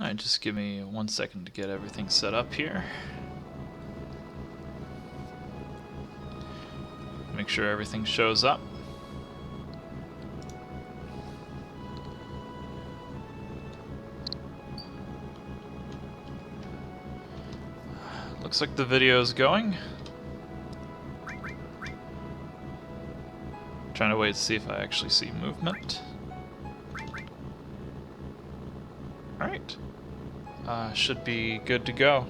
Alright, just give me 1 second to get everything set up here. Make sure everything shows up. Looks like the video is going. Trying to wait to see if I actually see movement. Alright. Should be good to go.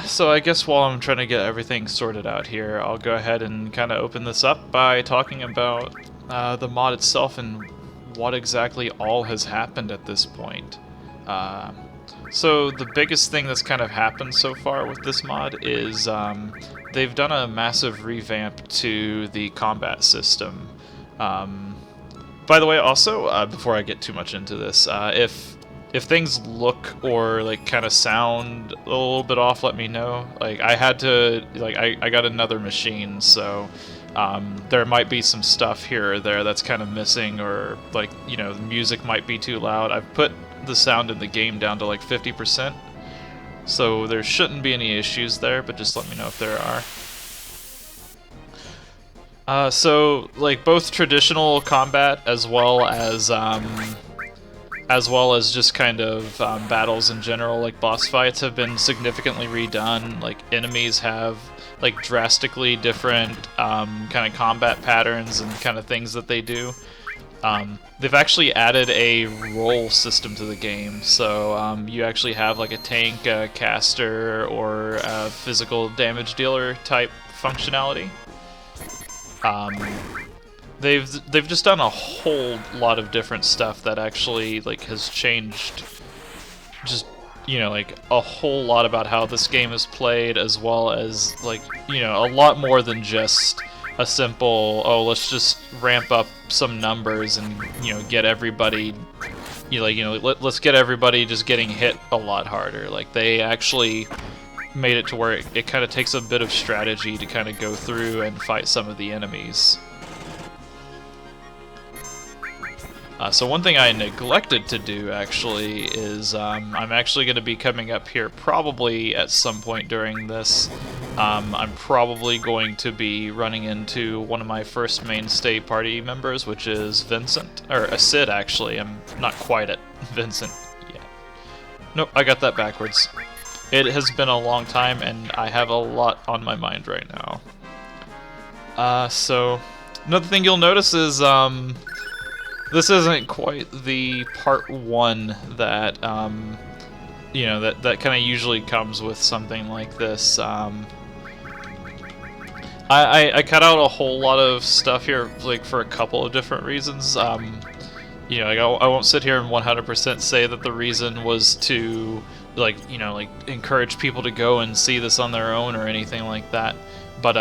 So I guess while I'm trying to get everything sorted out here, I'll go ahead and kind of open this up by talking about the mod itself and what exactly all has happened at this point. So the biggest thing that's kind of happened so far with this mod is they've done a massive revamp to the combat system. By the way, also, before I get too much into this, if things look or like kind of sound a little bit off, let me know. Like I had to, like I got another machine, so there might be some stuff here or there that's kind of missing, or like, you know, the music might be too loud. I've put the sound in the game down to like 50%, so there shouldn't be any issues there, but just let me know if there are. So like both traditional combat as well as just kind of battles in general, like boss fights, have been significantly redone. Like enemies have like drastically different kind of combat patterns and kind of things that they do. They've actually added a roll system to the game, so you actually have like a tank, a caster, or a physical damage dealer type functionality. They've just done a whole lot of different stuff that actually like has changed, just, you know, like a whole lot about how this game is played, as well as like, you know, a lot more than just a simple, oh, let's just ramp up some numbers and, you know, get everybody, let's get everybody just getting hit a lot harder. Like they actually made it to where it kind of takes a bit of strategy to kind of go through and fight some of the enemies. So one thing I neglected to do, actually, is I'm actually going to be coming up here probably at some point during this. I'm probably going to be running into one of my first mainstay party members, which is Vincent. Or Sid, actually. I'm not quite at Vincent yet. Nope, I got that backwards. It has been a long time, and I have a lot on my mind right now. So another thing you'll notice is this isn't quite the part 1 that you know, that kind of usually comes with something like this. I cut out a whole lot of stuff here, like for a couple of different reasons. You know, like I won't sit here and 100% say that the reason was to, like, you know, like encourage people to go and see this on their own or anything like that. But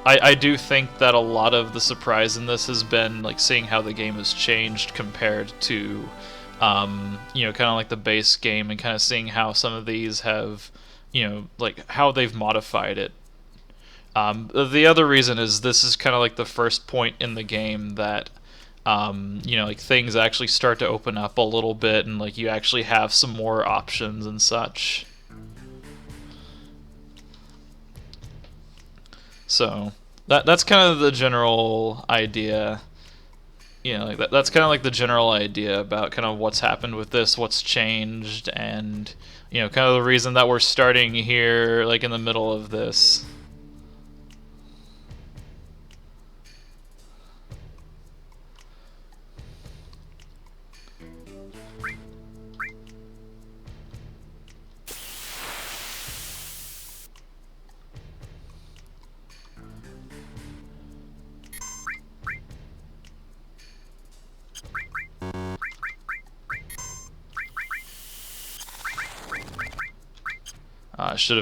I do think that a lot of the surprise in this has been like seeing how the game has changed compared to, you know, kind of like the base game, and kind of seeing how some of these have, you know, like how they've modified it. The other reason is this is kind of like the first point in the game that, you know, like things actually start to open up a little bit, and like you actually have some more options and such. So that's kind of the general idea. You know, like that's kind of like the general idea about kind of what's happened with this, what's changed, and, you know, kind of the reason that we're starting here, like in the middle of this. Should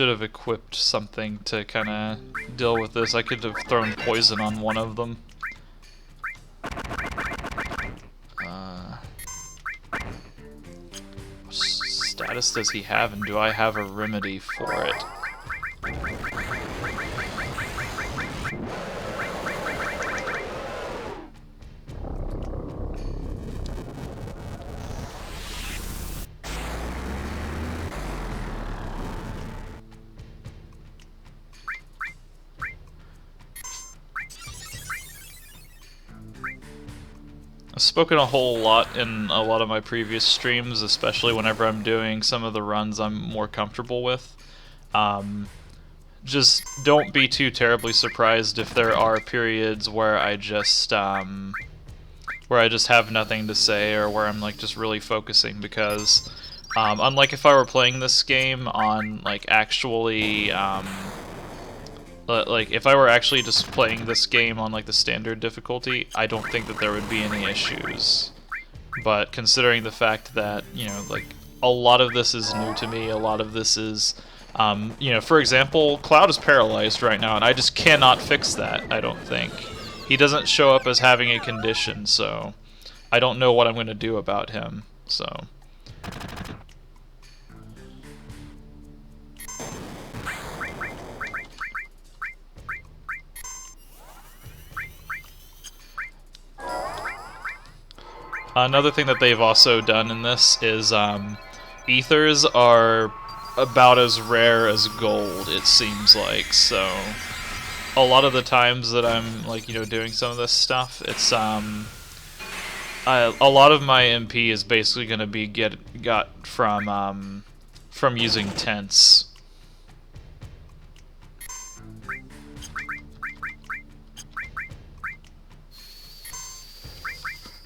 have equipped something to kind of deal with this. I could have thrown poison on one of them. What status does he have, and do I have a remedy for it? spoken a whole lot in a lot of my previous streams, especially whenever I'm doing some of the runs I'm more comfortable with. Just don't be too terribly surprised if there are periods where I just have nothing to say, or where I'm like just really focusing, because unlike if I were playing this game on like actually like if I were actually just playing this game on like the standard difficulty, I don't think that there would be any issues. But considering the fact that, you know, like a lot of this is new to me, a lot of this is you know, for example, Cloud is paralyzed right now, and I just cannot fix that, I don't think. He doesn't show up as having a condition, so I don't know what I'm going to do about him, so... Another thing that they've also done in this is ethers are about as rare as gold, it seems like. So a lot of the times that I'm like, you know, doing some of this stuff, it's a lot of my MP is basically going to be got from using tents.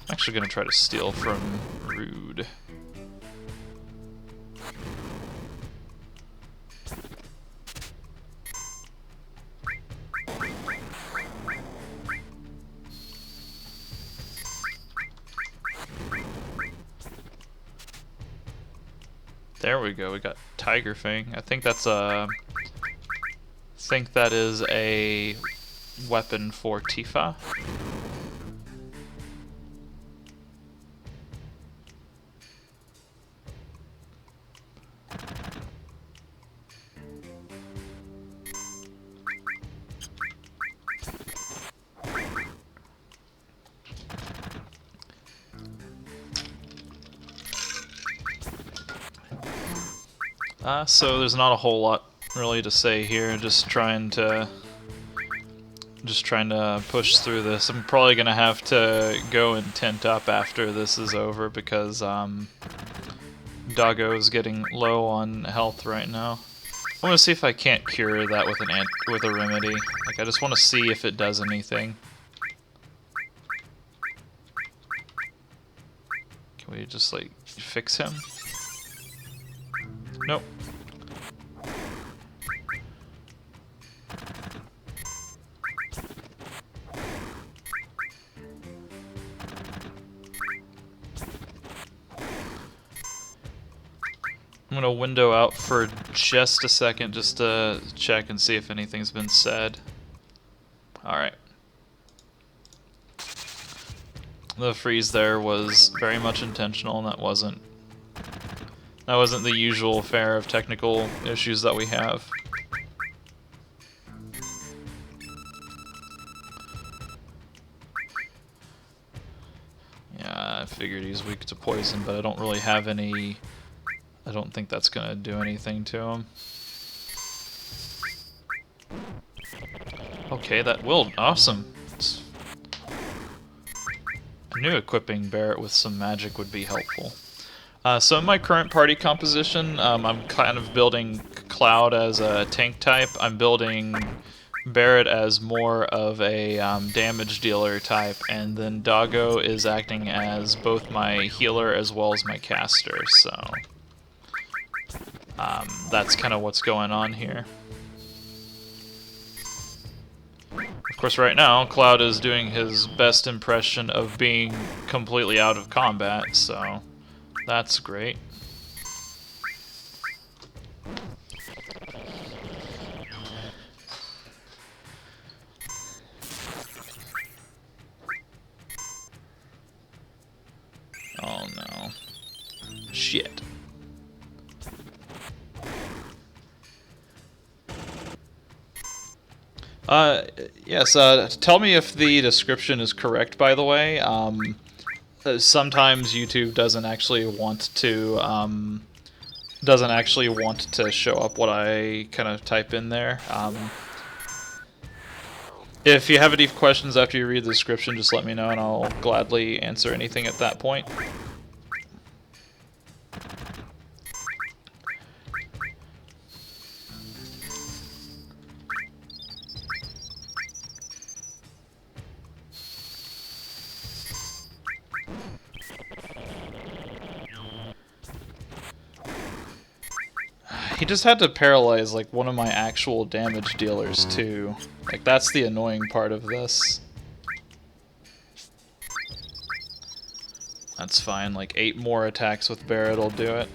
I'm actually going to try to steal from Rude. There we go, we got Tiger Fang. I think that's a... I think that is a weapon for Tifa. So there's not a whole lot really to say here, just trying to push through this. I'm probably gonna have to go and tent up after this is over, because Doggo is getting low on health right now. I want to see if I can't cure that with a remedy. Like, I just want to see if it does anything. Can we just like fix him? Nope. I'm gonna window out for just a second just to check and see if anything's been said. Alright. The freeze there was very much intentional, and that wasn't the usual fare of technical issues that we have. Yeah, I figured he's weak to poison, but I don't really have any... I don't think that's gonna do anything to him. Okay, that will. Awesome. I knew equipping Barret with some magic would be helpful. So in my current party composition, I'm kind of building Cloud as a tank type. I'm building Barret as more of a damage dealer type, and then Doggo is acting as both my healer as well as my caster, so... that's kind of what's going on here. Of course, right now, Cloud is doing his best impression of being completely out of combat, so that's great. Oh no. Shit. Yes, tell me if the description is correct, by the way. Sometimes YouTube doesn't actually want to show up what I kind of type in there. If you have any questions after you read the description, just let me know and I'll gladly answer anything at that point. He just had to paralyze like one of my actual damage dealers too. Like that's the annoying part of this. That's fine, like 8 more attacks with Barret will do it.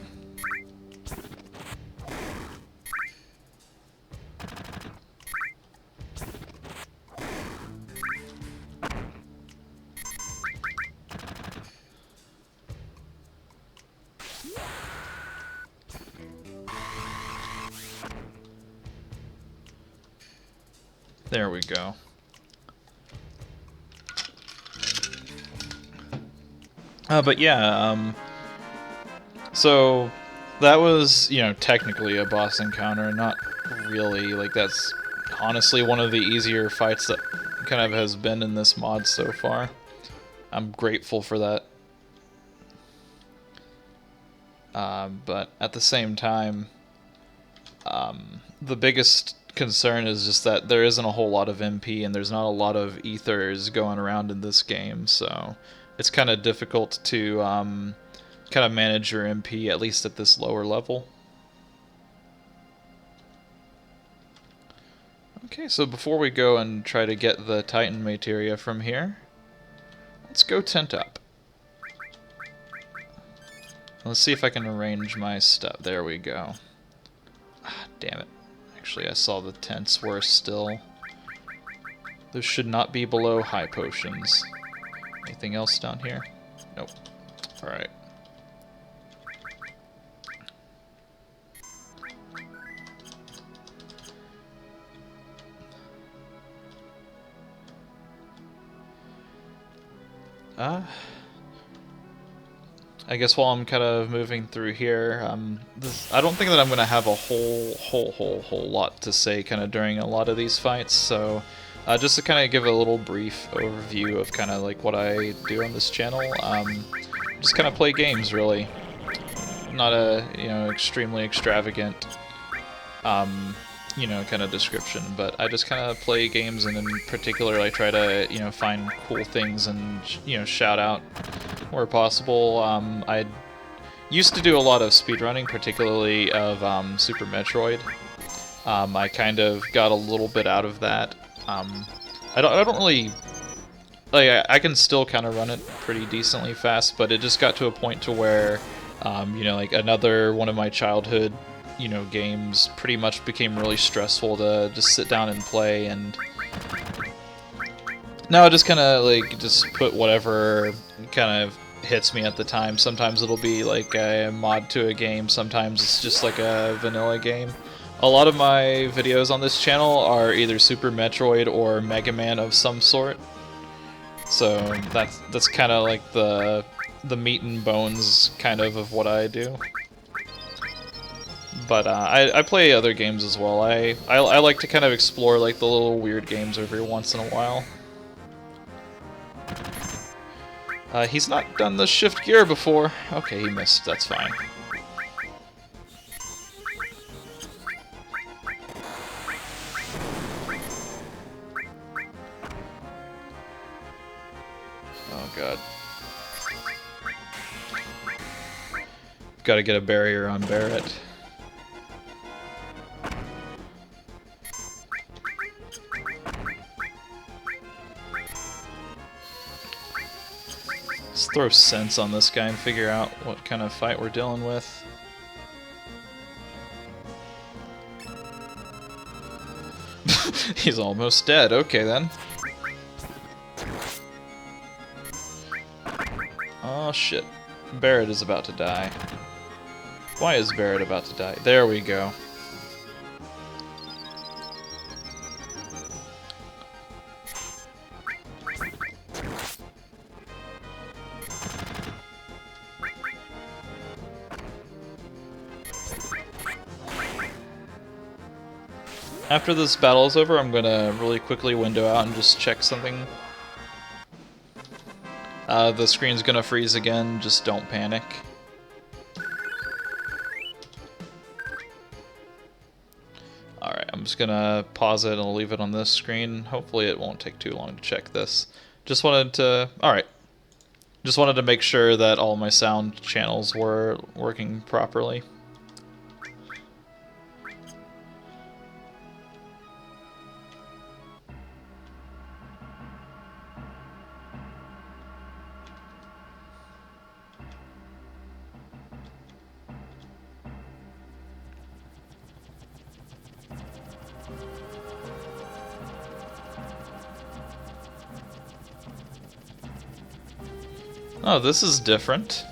There we go. But yeah, so that was, you know, technically a boss encounter, not really. Like, that's honestly one of the easier fights that kind of has been in this mod so far. I'm grateful for that. But at the same time, the biggest concern is just that there isn't a whole lot of MP and there's not a lot of ethers going around in this game, so it's kind of difficult to kind of manage your MP, at least at this lower level. Okay, so before we go and try to get the Titan materia from here, let's go tent up. Let's see if I can arrange my stuff. There we go. Ah, damn it. Actually, I saw the tents were still. Those should not be below high potions. Anything else down here? Nope. Alright. I guess while I'm kind of moving through here, I don't think that I'm going to have a whole lot to say kind of during a lot of these fights, so just to kind of give a little brief overview of kind of like what I do on this channel, just kind of play games really. Not a, you know, extremely extravagant, you know, kind of description, but I just kind of play games, and in particular I try to, you know, find cool things and, you know, shout out where possible. I used to do a lot of speedrunning, particularly of Super Metroid. I kind of got a little bit out of that. I don't really, like, I can still kind of run it pretty decently fast, but it just got to a point to where, you know, like another one of my childhood, you know, games pretty much became really stressful to just sit down and play, and now I just kind of like just put whatever kind of hits me at the time. Sometimes it'll be like a mod to a game, sometimes it's just like a vanilla game. A lot of my videos on this channel are either Super Metroid or Mega Man of some sort, so that's kind of like the meat and bones kind of what I do. But I play other games as well. I like to kind of explore like the little weird games every once in a while. He's not done the shift gear before. Okay, he missed. That's fine. Oh god. Gotta get a barrier on Barret. Let's throw sense on this guy and figure out what kind of fight we're dealing with. He's almost dead. Okay then. Oh shit. Barret is about to die. Why is Barret about to die? There we go. After this battle is over, I'm gonna really quickly window out and just check something. The screen's gonna freeze again, just don't panic. Alright, I'm just gonna pause it and I'll leave it on this screen. Hopefully it won't take too long to check this. Just wanted to... Alright. Just wanted to make sure that all my sound channels were working properly. Oh, this is different.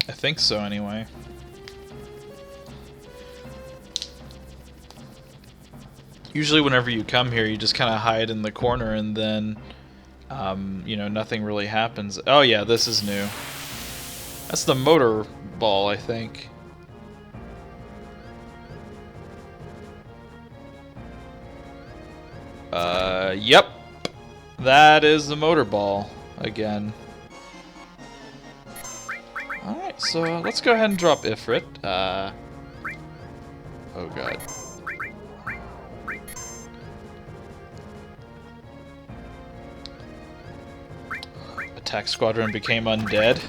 I think so, anyway. Usually whenever you come here, you just kind of hide in the corner and then, you know, nothing really happens. Oh yeah, this is new. That's the motor ball, I think. Yep. That is the motor ball again. Alright, so let's go ahead and drop Ifrit. Oh god. Attack Squadron became undead.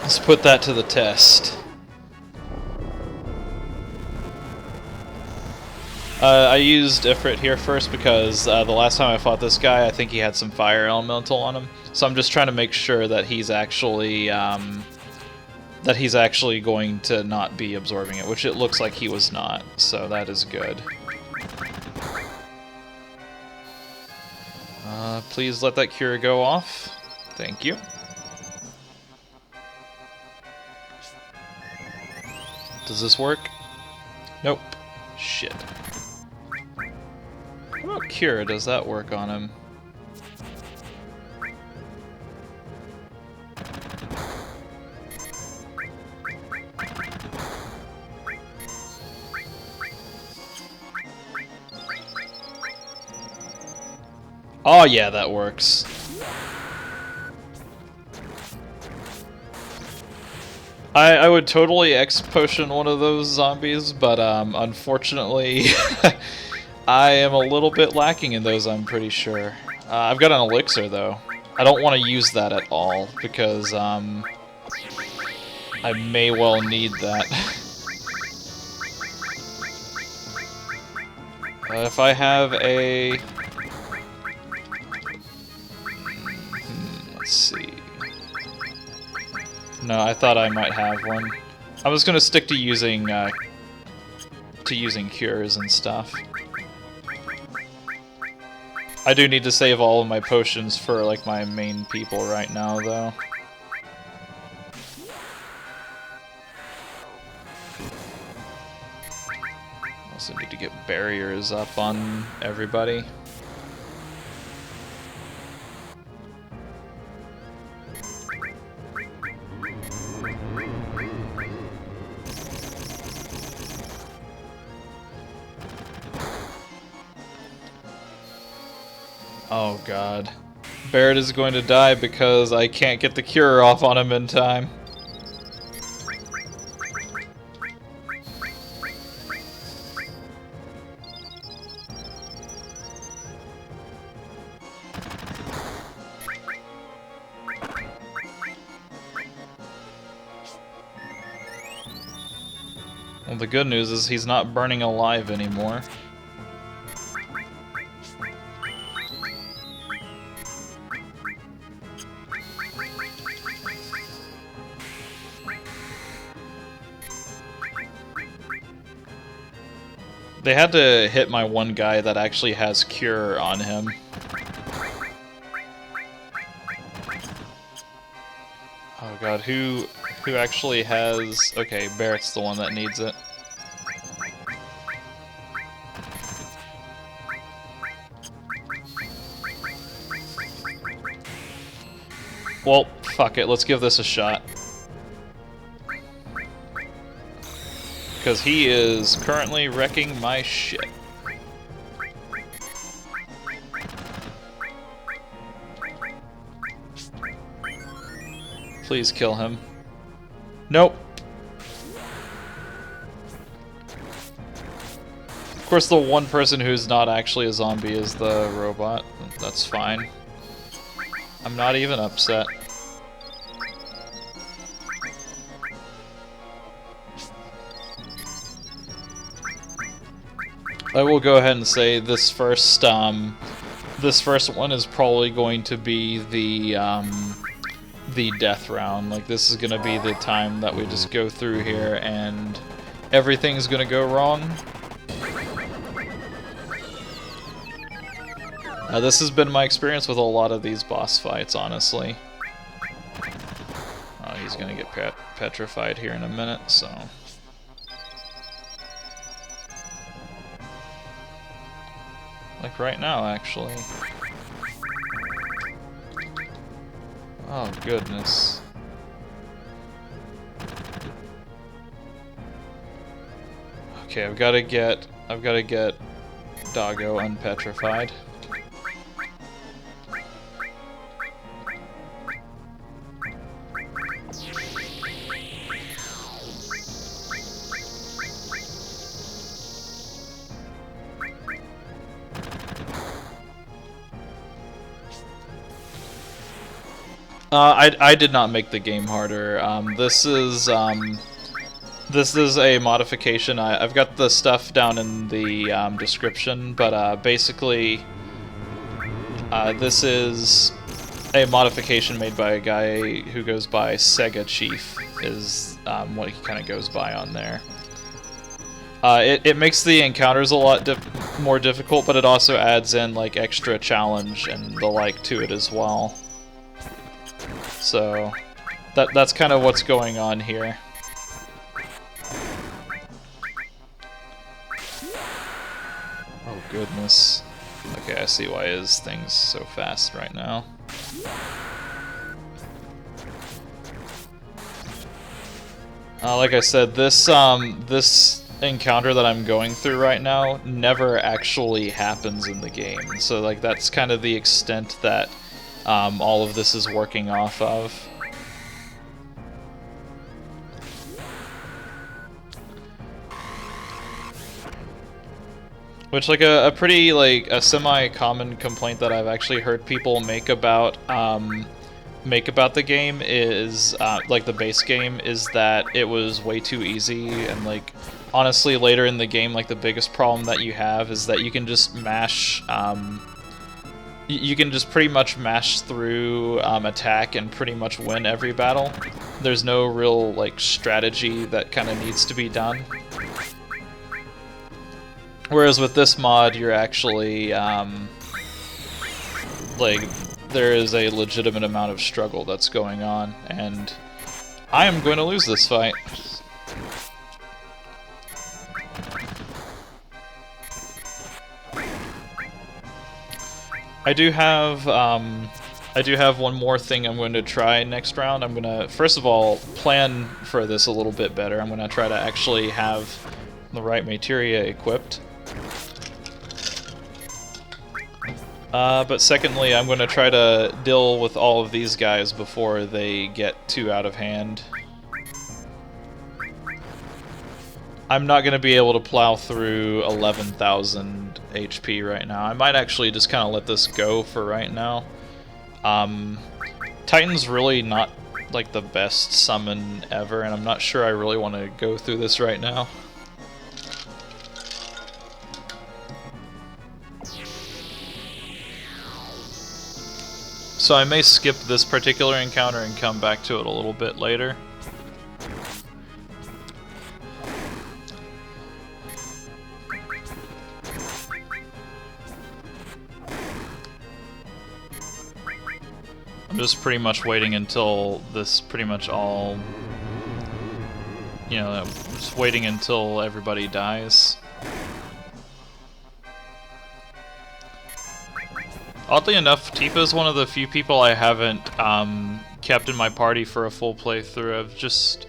Let's put that to the test. I used Ifrit here first because the last time I fought this guy, I think he had some fire elemental on him. So I'm just trying to make sure that he's actually going to not be absorbing it, which it looks like he was not. So that is good. Please let that cure go off. Thank you. Does this work? Nope. Shit. What about cure? Does that work on him? Oh yeah, that works. I would totally X-potion one of those zombies, but unfortunately I am a little bit lacking in those, I'm pretty sure. I've got an elixir though. I don't want to use that at all, because I may well need that. If I have a... let's see... No, I thought I might have one. I was gonna stick to using cures and stuff. I do need to save all of my potions for like my main people right now, though. Also need to get barriers up on everybody. Oh god. Barrett is going to die because I can't get the cure off on him in time. Well, the good news is he's not burning alive anymore. They had to hit my one guy that actually has cure on him. Oh god, who actually has... Okay, Barrett's the one that needs it. Well, fuck it, let's give this a shot. Because he is currently wrecking my shit. Please kill him. Nope. Of course, the one person who's not actually a zombie is the robot. That's fine. I'm not even upset. I will go ahead and say this first one is probably going to be the death round. Like, this is gonna be the time that we just go through here and everything's gonna go wrong. This has been my experience with a lot of these boss fights, honestly. He's gonna get petrified here in a minute, so... Like right now, actually. Oh, goodness. Okay, I've gotta get Doggo unpetrified. I did not make the game harder. This is a modification. I've got the stuff down in the description, but basically, this is a modification made by a guy who goes by Sega Chief, is what he kind of goes by on there. It makes the encounters a lot more difficult, but it also adds in like extra challenge and the like to it as well. So, that's kind of what's going on here. Oh goodness. Okay, I see why his thing's so fast right now. Like I said, this encounter that I'm going through right now never actually happens in the game. So like that's kind of the extent that all of this is working off of. Which, like, a pretty, like, a semi-common complaint that I've actually heard people make about the game is, like, the base game, is that it was way too easy, and, like, honestly, later in the game, like, the biggest problem that you have is that you can just mash, you can just pretty much mash through attack and pretty much win every battle. There's no real, like, strategy that kind of needs to be done. Whereas with this mod, you're actually, like, there is a legitimate amount of struggle that's going on, and I am going to lose this fight. I do have one more thing I'm going to try next round. I'm going to, first of all, plan for this a little bit better. I'm going to try to actually have the right materia equipped. But secondly, I'm going to try to deal with all of these guys before they get too out of hand. I'm not going to be able to plow through 11,000 HP right now. I might actually just kind of let this go for right now. Titan's really not, like, the best summon ever, and I'm not sure I really want to go through this right now. So I may skip this particular encounter and come back to it a little bit later. I'm just pretty much waiting until this pretty much all, you know, just waiting until everybody dies. Oddly enough, Tifa is one of the few people I haven't kept in my party for a full playthrough. I've just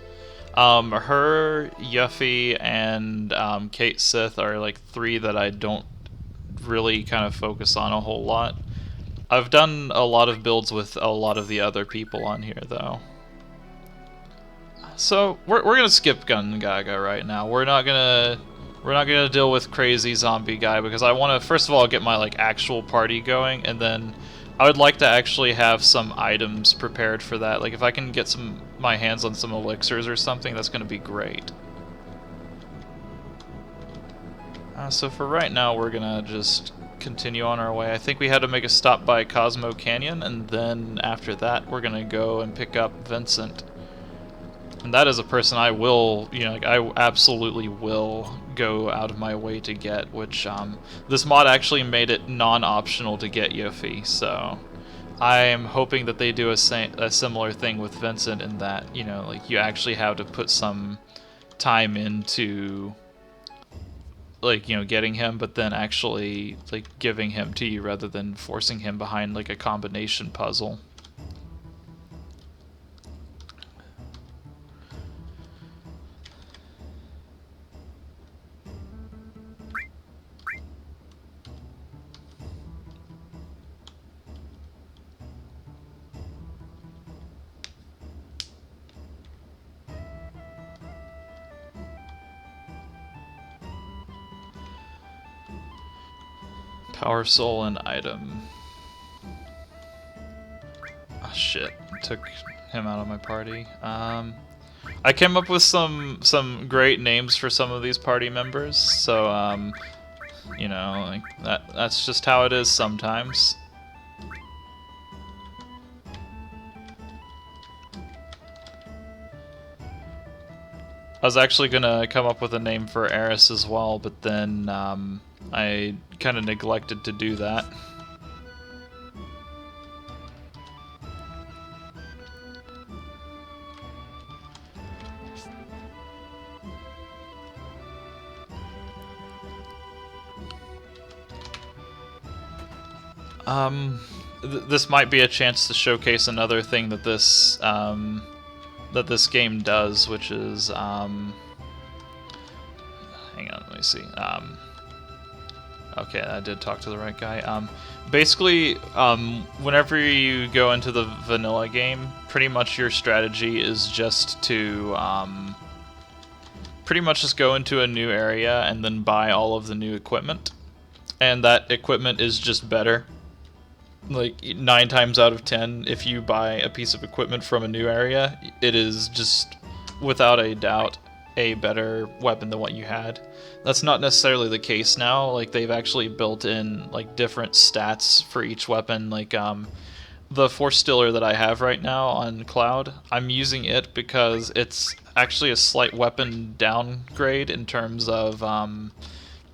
her, Yuffie, and Kate Sith are like three that I don't really kind of focus on a whole lot. I've done a lot of builds with a lot of the other people on here, though. So we're gonna skip Gun Gaga right now. We're not gonna deal with crazy zombie guy because I want to first of all get my like actual party going, and then I would like to actually have some items prepared for that. Like if I can get my hands on some elixirs or something, that's gonna be great. So for right now, we're gonna just continue on our way. I think we had to make a stop by Cosmo Canyon, and then after that, we're gonna go and pick up Vincent. And that is a person I will, you know, like I absolutely will go out of my way to get, which this mod actually made it non-optional to get Yuffie, so I am hoping that they do a similar thing with Vincent in that, you know, like you actually have to put some time into, like, you know, getting him, but then actually, like, giving him to you rather than forcing him behind, like, a combination puzzle. Power Soul and item. Oh shit, took him out of my party. I came up with some great names for some of these party members, so you know, like that's just how it is sometimes. I was actually gonna come up with a name for Eris as well, but then I kind of neglected to do that. This might be a chance to showcase another thing that this game does, which is hang on, let me see. Okay, I did talk to the right guy. Basically, whenever you go into the vanilla game, pretty much your strategy is just to pretty much just go into a new area and then buy all of the new equipment, and that equipment is just better. Like 9 times out of 10, if you buy a piece of equipment from a new area, it is just without a doubt a better weapon than what you had. That's not necessarily the case now. Like they've actually built in like different stats for each weapon. Like the Force Stiller that I have right now on Cloud, I'm using it because it's actually a slight weapon downgrade in terms of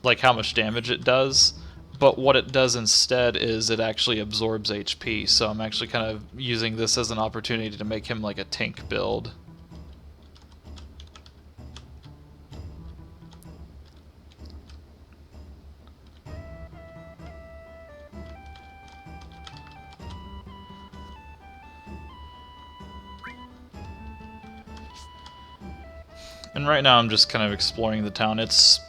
like how much damage it does. But what it does instead is it actually absorbs HP, so I'm actually kind of using this as an opportunity to make him like a tank build. And right now I'm just kind of exploring the town. It's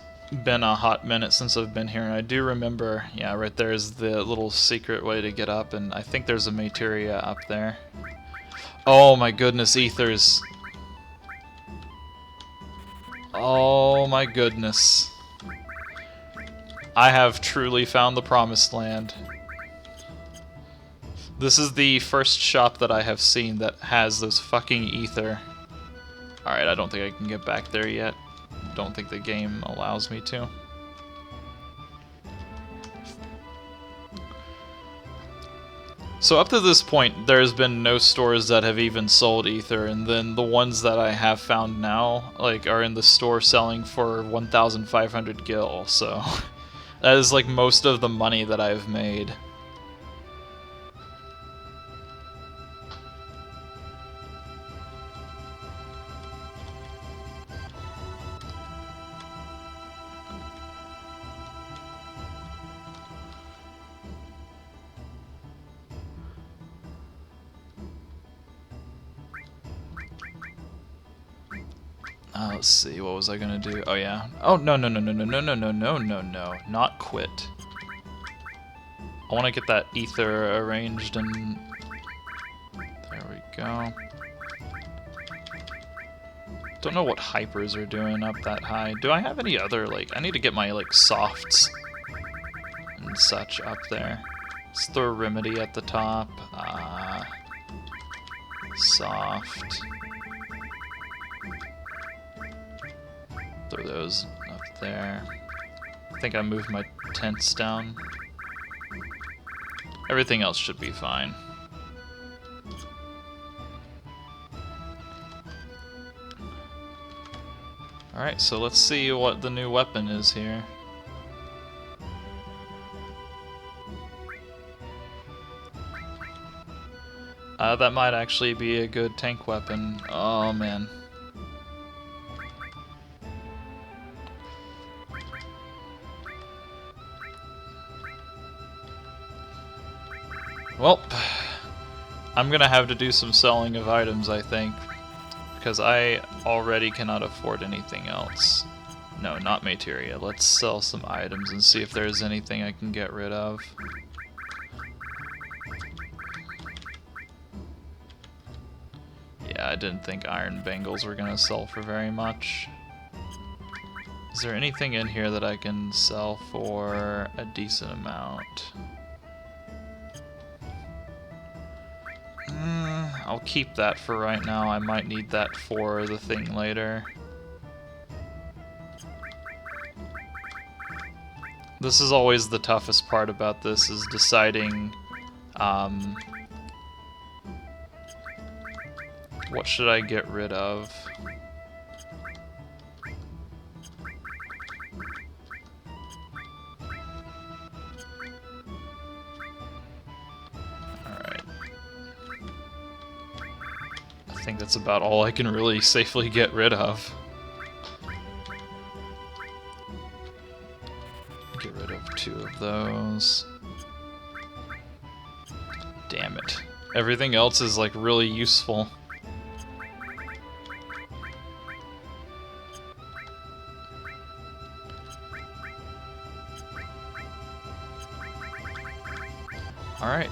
been a hot minute since I've been here, and I do remember, yeah, right there is the little secret way to get up, and I think there's a materia up there. Oh my goodness, ethers. Oh my goodness. I have truly found the promised land. This is the first shop that I have seen that has this fucking ether. Alright, I don't think I can get back there yet. Don't think the game allows me to. So up to this point, there's been no stores that have even sold ether, and then the ones that I have found now, like, are in the store selling for 1,500 gil, so that is like most of the money that I've made. Let's see, what was I gonna do? Oh yeah. Oh no no no no no no no no no no no. Not quit. I wanna get that ether arranged and there we go. Don't know what hypers are doing up that high. Do I have any other, like, I need to get my, like, softs and such up there. Let's throw Remedy at the top. Soft. Throw those up there. I think I moved my tents down. Everything else should be fine. Alright, so let's see what the new weapon is here. That might actually be a good tank weapon. Oh man. Well, I'm gonna have to do some selling of items, I think. Because I already cannot afford anything else. No, not materia. Let's sell some items and see if there's anything I can get rid of. Yeah, I didn't think iron bangles were gonna sell for very much. Is there anything in here that I can sell for a decent amount? I'll keep that for right now. I might need that for the thing later. This is always the toughest part about this, is deciding what should I get rid of. I think that's about all I can really safely get rid of. Get rid of 2 of those. Damn it. Everything else is like really useful. Alright,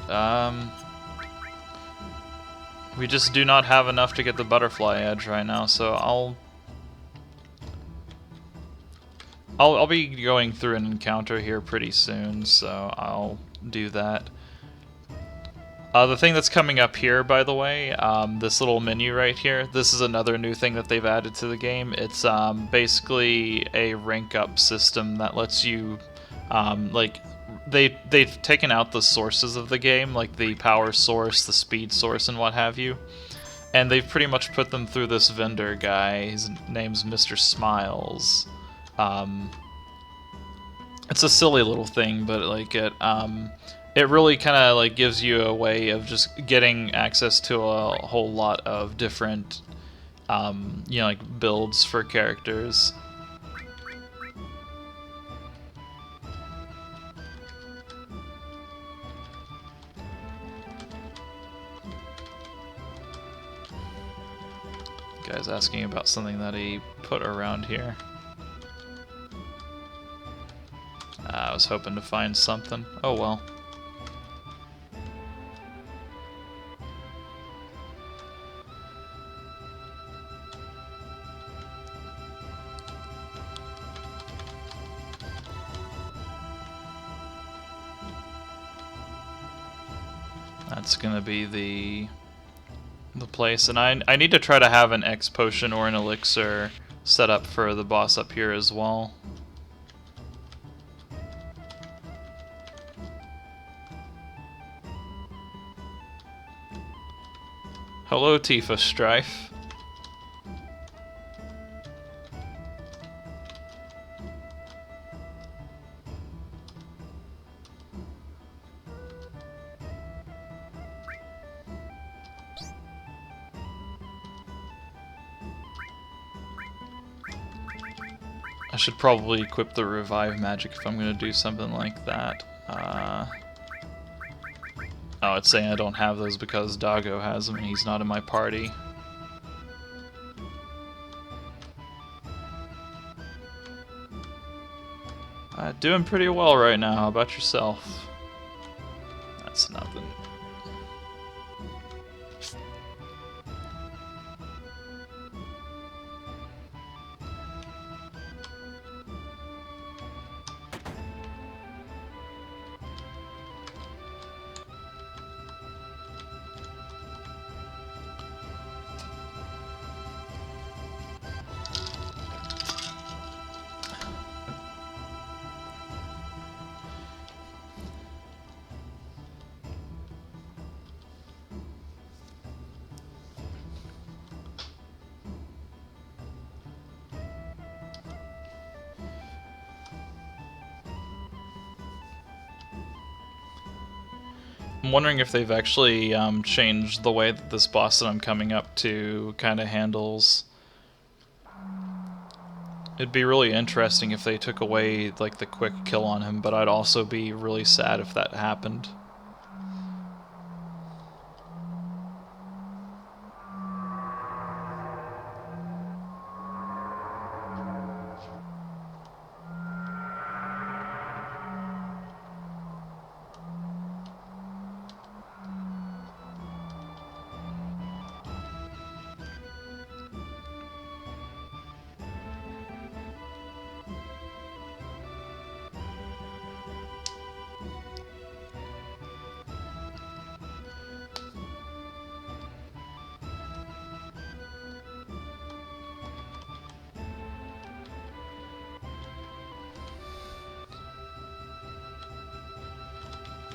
we just do not have enough to get the butterfly edge right now, so I'll be going through an encounter here pretty soon, so I'll do that. The thing that's coming up here, by the way, this little menu right here, this is another new thing that they've added to the game. It's basically a rank up system that lets you, like, they've taken out the sources of the game, like the power source, the speed source, and what have you, and they've pretty much put them through this vendor guy. His name's Mr. Smiles. It's a silly little thing, but like it really kind of like gives you a way of just getting access to a whole lot of different, you know, like builds for characters. Guy's asking about something that he put around here. I was hoping to find something. Oh well. That's gonna be the place, and I need to try to have an X potion or an elixir set up for the boss up here as well. Hello, Tifa Strife. I should probably equip the revive magic if I'm going to do something like that. Oh, it's saying I don't have those because Doggo has them and he's not in my party. Doing pretty well right now. How about yourself? That's nothing. I'm wondering if they've actually changed the way that this boss that I'm coming up to kind of handles. It'd be really interesting if they took away like the quick kill on him, but I'd also be really sad if that happened.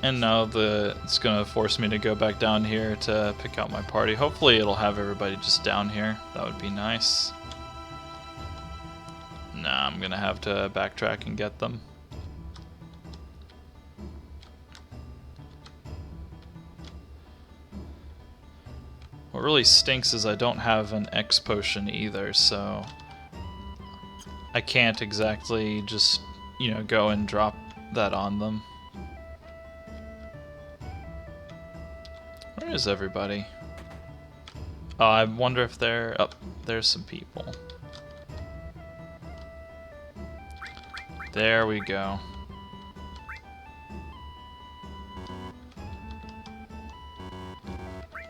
And now it's gonna force me to go back down here to pick out my party. Hopefully it'll have everybody just down here. That would be nice. Nah, I'm gonna have to backtrack and get them. What really stinks is I don't have an X potion either, so I can't exactly just, you know, go and drop that on them. Where is everybody? Oh, I wonder if they're... Oh, there's some people. There we go.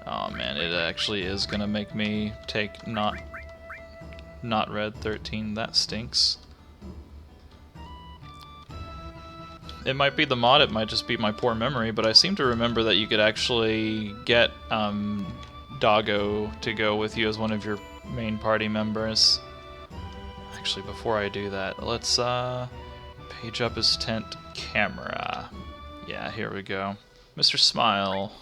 Oh man, it actually is gonna make me take not red 13. That stinks. It might be the mod, it might just be my poor memory, but I seem to remember that you could actually get Doggo to go with you as one of your main party members. Actually, before I do that, let's page up his tent camera. Yeah, here we go. Mr. Smile.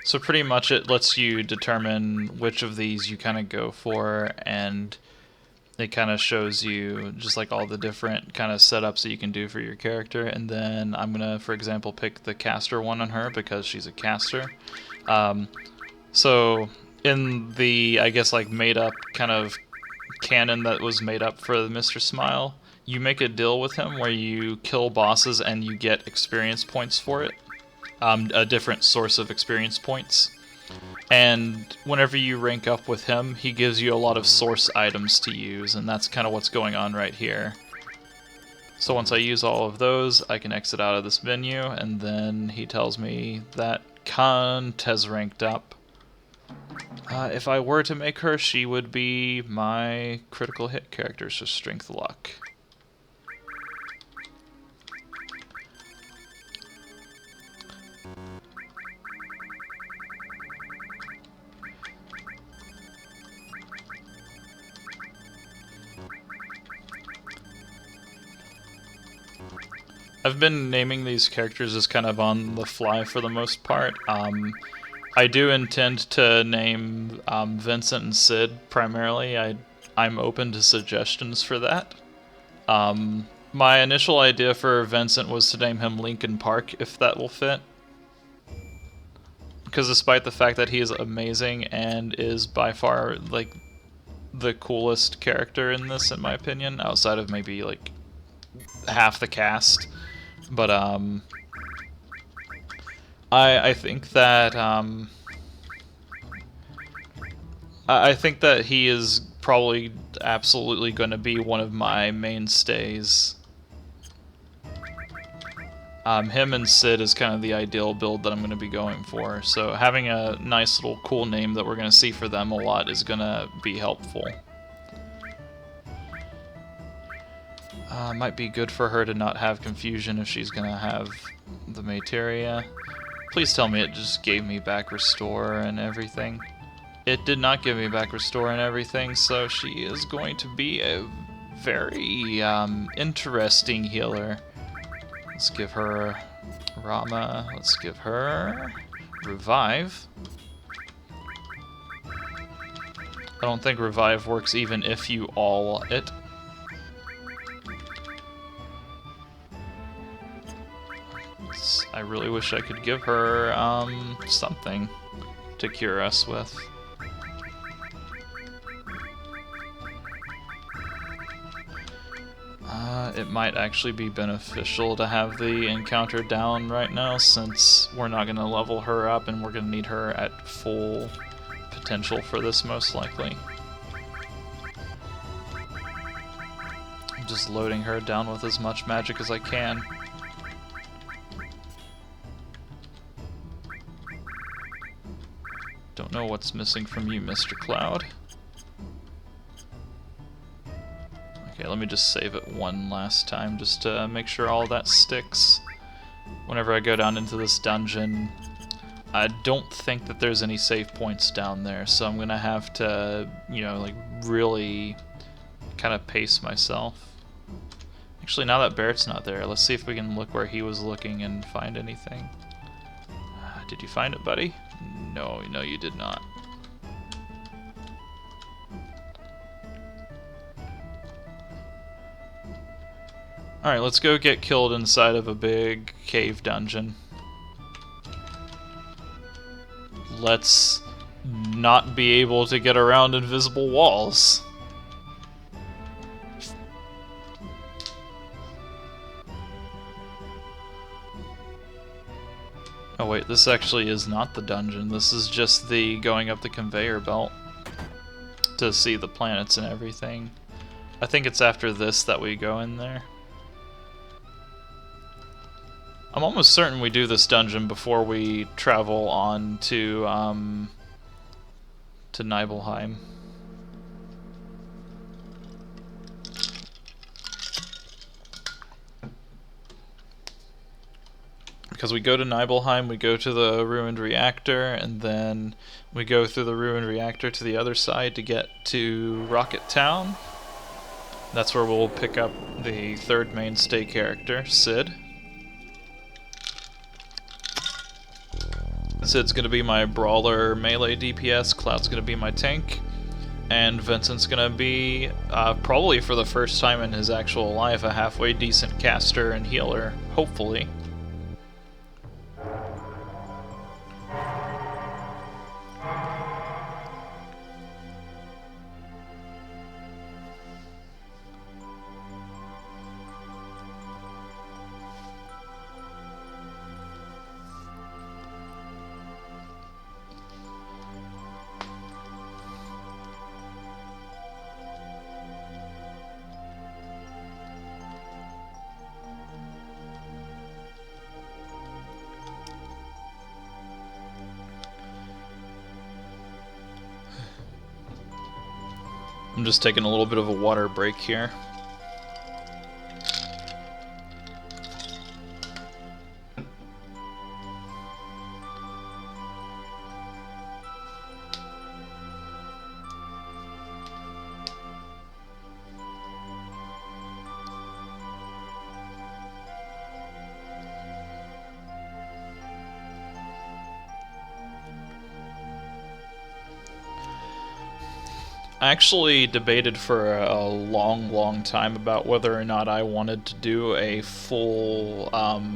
So pretty much it lets you determine which of these you kind of go for, and it kind of shows you just like all the different kind of setups that you can do for your character. And then I'm gonna, for example, pick the caster one on her because she's a caster. So in the, I guess, like made up kind of canon that was made up for Mr. Smile, you make a deal with him where you kill bosses and you get experience points for it. A different source of experience points. And whenever you rank up with him, he gives you a lot of source items to use, and that's kind of what's going on right here. So once I use all of those, I can exit out of this menu, and then he tells me that Kant has ranked up. If I were to make her, she would be my critical hit character, so Strength Luck. I've been naming these characters as kind of on the fly for the most part. I do intend to name Vincent and Sid primarily. I'm open to suggestions for that. My initial idea for Vincent was to name him Linkin Park, if that will fit. Because despite the fact that he is amazing and is by far like the coolest character in this, in my opinion, outside of maybe like half the cast. But I think that I think that he is probably absolutely going to be one of my mainstays. Him and Sid is kind of the ideal build that I'm going to be going for, so having a nice little cool name that we're going to see for them a lot is going to be helpful. Might be good for her to not have confusion if she's going to have the materia. Please tell me it just gave me back restore and everything. It did not give me back restore and everything, so she is going to be a very interesting healer. Let's give her Rama. Let's give her Revive. I don't think Revive works even if you all it. I really wish I could give her something to cure us with. It might actually be beneficial to have the encounter down right now, since we're not going to level her up and we're going to need her at full potential for this most likely. I'm just loading her down with as much magic as I can. Don't know what's missing from you, Mr. Cloud. Okay, let me just save it one last time just to make sure all that sticks. Whenever I go down into this dungeon, I don't think that there's any save points down there, so I'm gonna have to, you know, like really kind of pace myself. Actually, now that Barrett's not there, let's see if we can look where he was looking and find anything. Did you find it, buddy? No, you did not. Alright, let's go get killed inside of a big cave dungeon. Let's not be able to get around invisible walls. Oh wait, this actually is not the dungeon. This is just the going up the conveyor belt to see the planets and everything. I think it's after this that we go in there. I'm almost certain we do this dungeon before we travel on to Nibelheim. Because we go to Nibelheim, we go to the ruined reactor, and then we go through the ruined reactor to the other side to get to Rocket Town. That's where we'll pick up the third mainstay character, Sid. Sid's gonna be my brawler melee DPS, Cloud's gonna be my tank, and Vincent's gonna be, probably for the first time in his actual life, a halfway decent caster and healer, hopefully. I'm just taking a little bit of a water break here. I actually debated for a long time about whether or not I wanted to do a full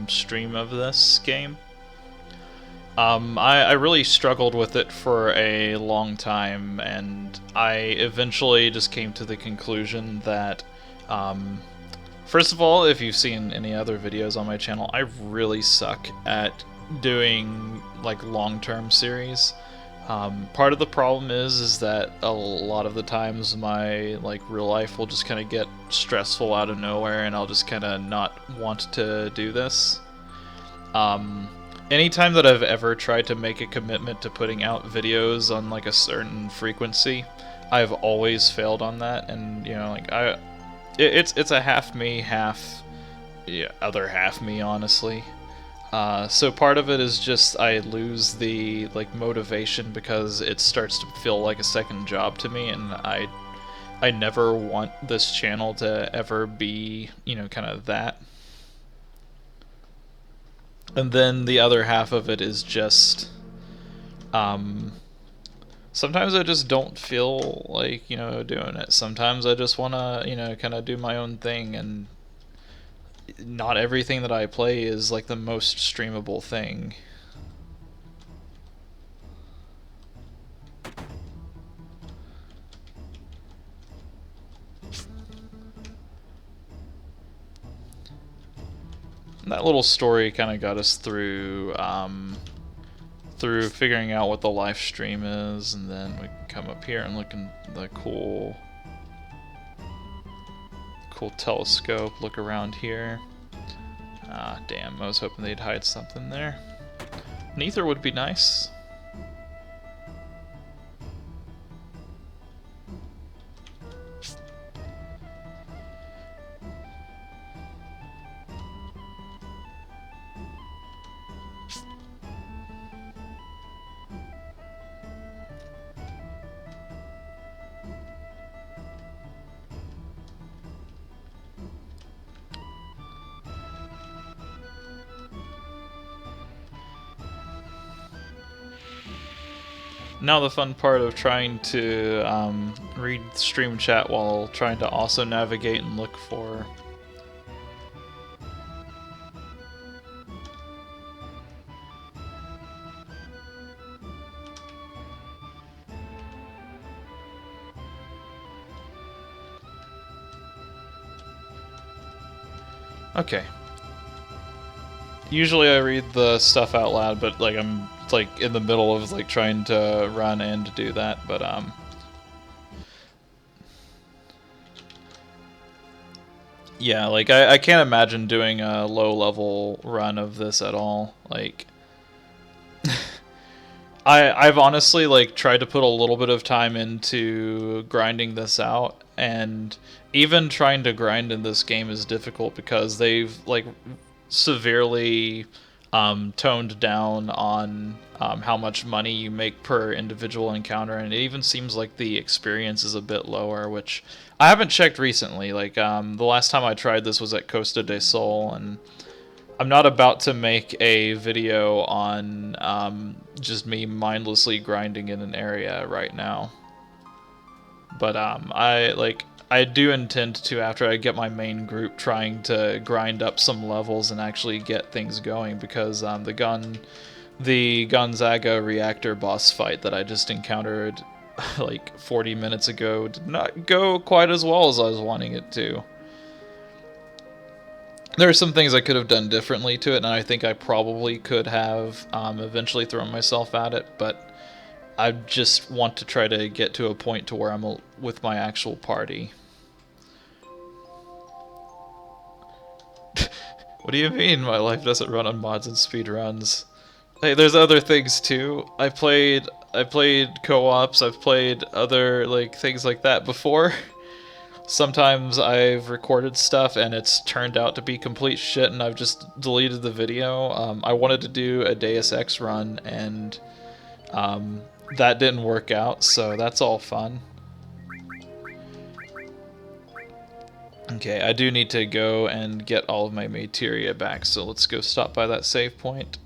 stream of this game. I really struggled with it for a long time, and I eventually just came to the conclusion that, first of all, if you've seen any other videos on my channel, I really suck at doing like long-term series. Part of the problem is that a lot of the times my like real life will just kind of get stressful out of nowhere, and I'll just kind of not want to do this. Anytime that I've ever tried to make a commitment to putting out videos on like a certain frequency, I've always failed on that, and you know, like it's a half me, half other half me, honestly. So part of it is just I lose the like motivation because it starts to feel like a second job to me, and I never want this channel to ever be, you know, kind of that. And then the other half of it is just sometimes I just don't feel like, you know, doing it. Sometimes I just want to, you know, kind of do my own thing, and not everything that I play is like the most streamable thing. And that little story kind of got us through through figuring out what the live stream is, and then we can come up here and look in the cool telescope, look around here. Ah, damn, I was hoping they'd hide something there. An ether would be nice. Now the fun part of trying to read stream chat while trying to also navigate and look for... Okay. Usually I read the stuff out loud, but like I'm like in the middle of like trying to run and to do that, but yeah, like I can't imagine doing a low level run of this at all. Like I've honestly like tried to put a little bit of time into grinding this out, and even trying to grind in this game is difficult because they've like severely toned down on how much money you make per individual encounter, and it even seems like the experience is a bit lower, which I haven't checked recently. Like the last time I tried this was at Costa del Sol, and I'm not about to make a video on just me mindlessly grinding in an area right now. But I do intend to, after I get my main group, trying to grind up some levels and actually get things going, because the Gonzaga reactor boss fight that I just encountered like 40 minutes ago did not go quite as well as I was wanting it to. There are some things I could have done differently to it, and I think I probably could have eventually thrown myself at it, but I just want to try to get to a point to where I'm with my actual party. What do you mean my life doesn't run on mods and speedruns? Hey, there's other things too. I played co-ops, I've played other like things like that before. Sometimes I've recorded stuff and it's turned out to be complete shit and I've just deleted the video. I wanted to do a Deus Ex run, and that didn't work out, so that's all fun. Okay, I do need to go and get all of my materia back, so let's go stop by that save point.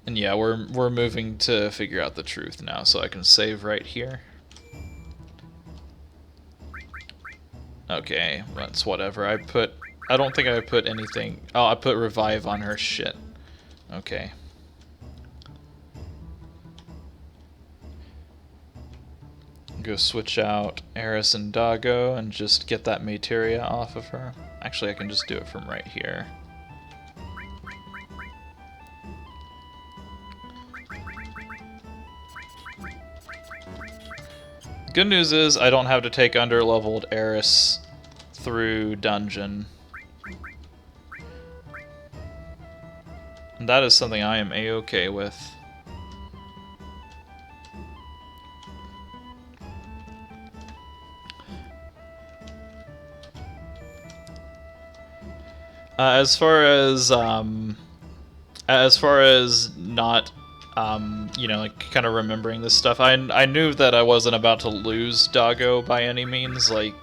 And yeah, we're moving to figure out the truth now, so I can save right here. Okay, that's whatever. I don't think I put anything. Oh, I put revive on her shit. Okay. Go switch out Eris and Dago and just get that materia off of her. Actually, I can just do it from right here. Good news is I don't have to take under-leveled Eris through dungeon. And that is something I am a-okay with. As far as not, you know, like kind of remembering this stuff, I knew that I wasn't about to lose Doggo by any means. Like,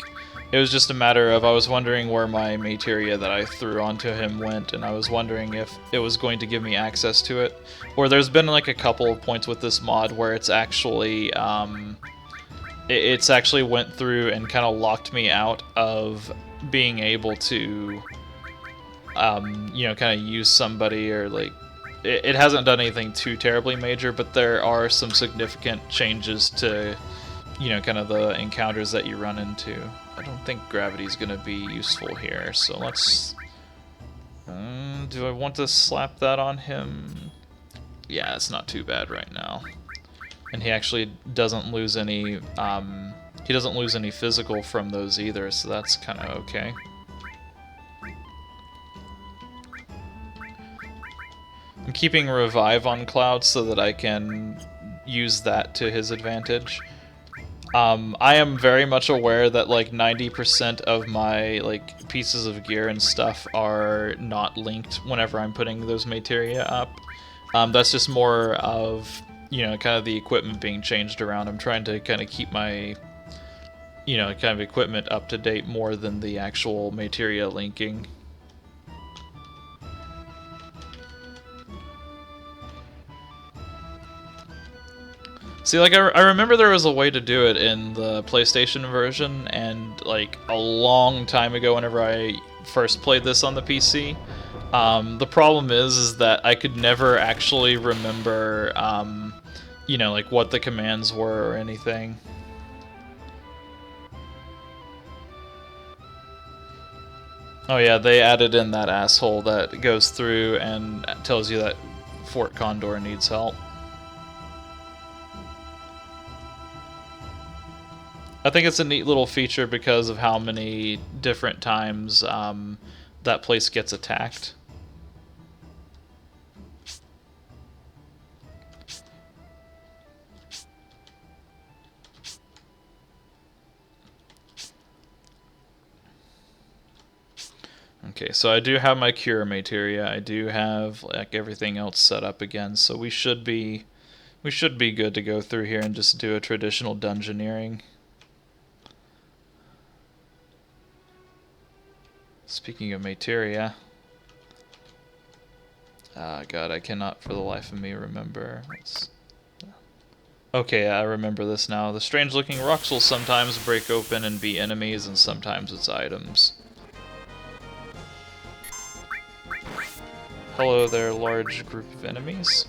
it was just a matter of I was wondering where my materia that I threw onto him went, and I was wondering if it was going to give me access to it. Or there's been like a couple of points with this mod where it's actually it's actually went through and kind of locked me out of being able to you know, kind of use somebody, or like it hasn't done anything too terribly major, but there are some significant changes to, you know, kind of the encounters that you run into. I don't think gravity's gonna be useful here, so let's do I want to slap that on him? Yeah, it's not too bad right now. And he actually doesn't lose any he doesn't lose any physical from those either, so that's kind of okay. I'm keeping Revive on Cloud so that I can use that to his advantage. I am very much aware that like 90% of my like pieces of gear and stuff are not linked whenever I'm putting those materia up. That's just more of, you know, kind of the equipment being changed around. I'm trying to kind of keep my, you know, kind of equipment up to date more than the actual materia linking. See, like, I remember there was a way to do it in the PlayStation version, and, like, a long time ago whenever I first played this on the PC. The problem is that I could never actually remember, you know, like, what the commands were or anything. Oh yeah, they added in that asshole that goes through and tells you that Fort Condor needs help. I think it's a neat little feature because of how many different times that place gets attacked. Okay, so I do have my cure materia. I do have like everything else set up again, so we should be good to go through here and just do a traditional dungeoneering. Speaking of materia, God, I cannot for the life of me remember. Okay, I remember this now. The strange-looking rocks will sometimes break open and be enemies, and sometimes it's items. Hello there, large group of enemies.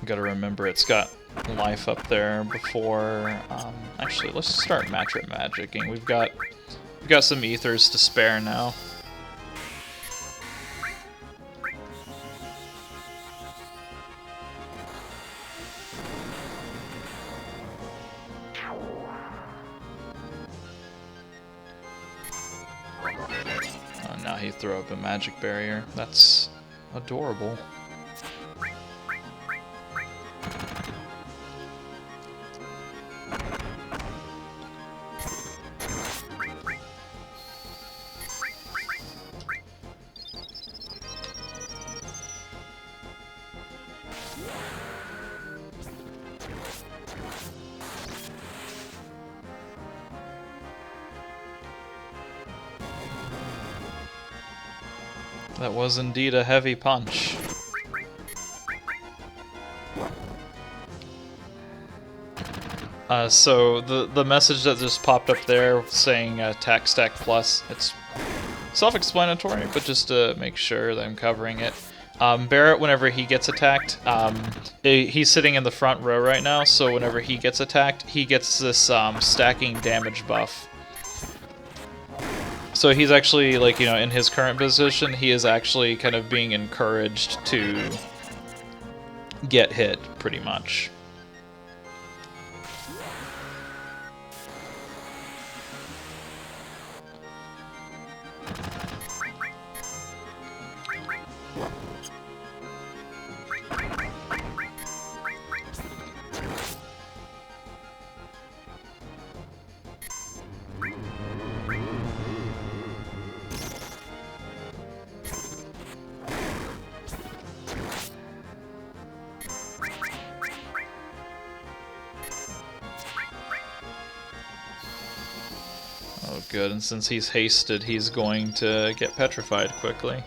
Gotta remember it's got life up there before. Actually, let's start magicking. We've got some ethers to spare now. Oh, now he threw up a magic barrier. That's adorable. That was indeed a heavy punch. So the message that just popped up there saying Tac Stack Plus, Self-explanatory, but just to make sure that I'm covering it. Barrett, whenever he gets attacked, he's sitting in the front row right now, so whenever he gets attacked, he gets this stacking damage buff. So he's actually, like, you know, in his current position, he is actually kind of being encouraged to get hit, pretty much. Oh, good, and since he's hasted, he's going to get petrified quickly.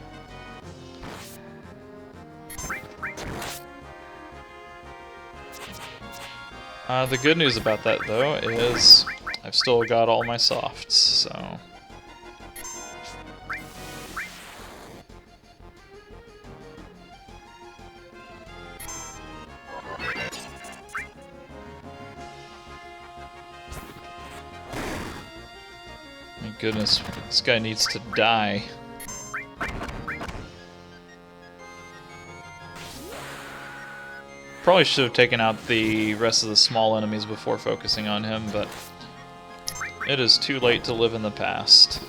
The good news about that, though, is I've still got all my softs, so... My goodness, this guy needs to die. Probably should have taken out the rest of the small enemies before focusing on him, but it is too late to live in the past.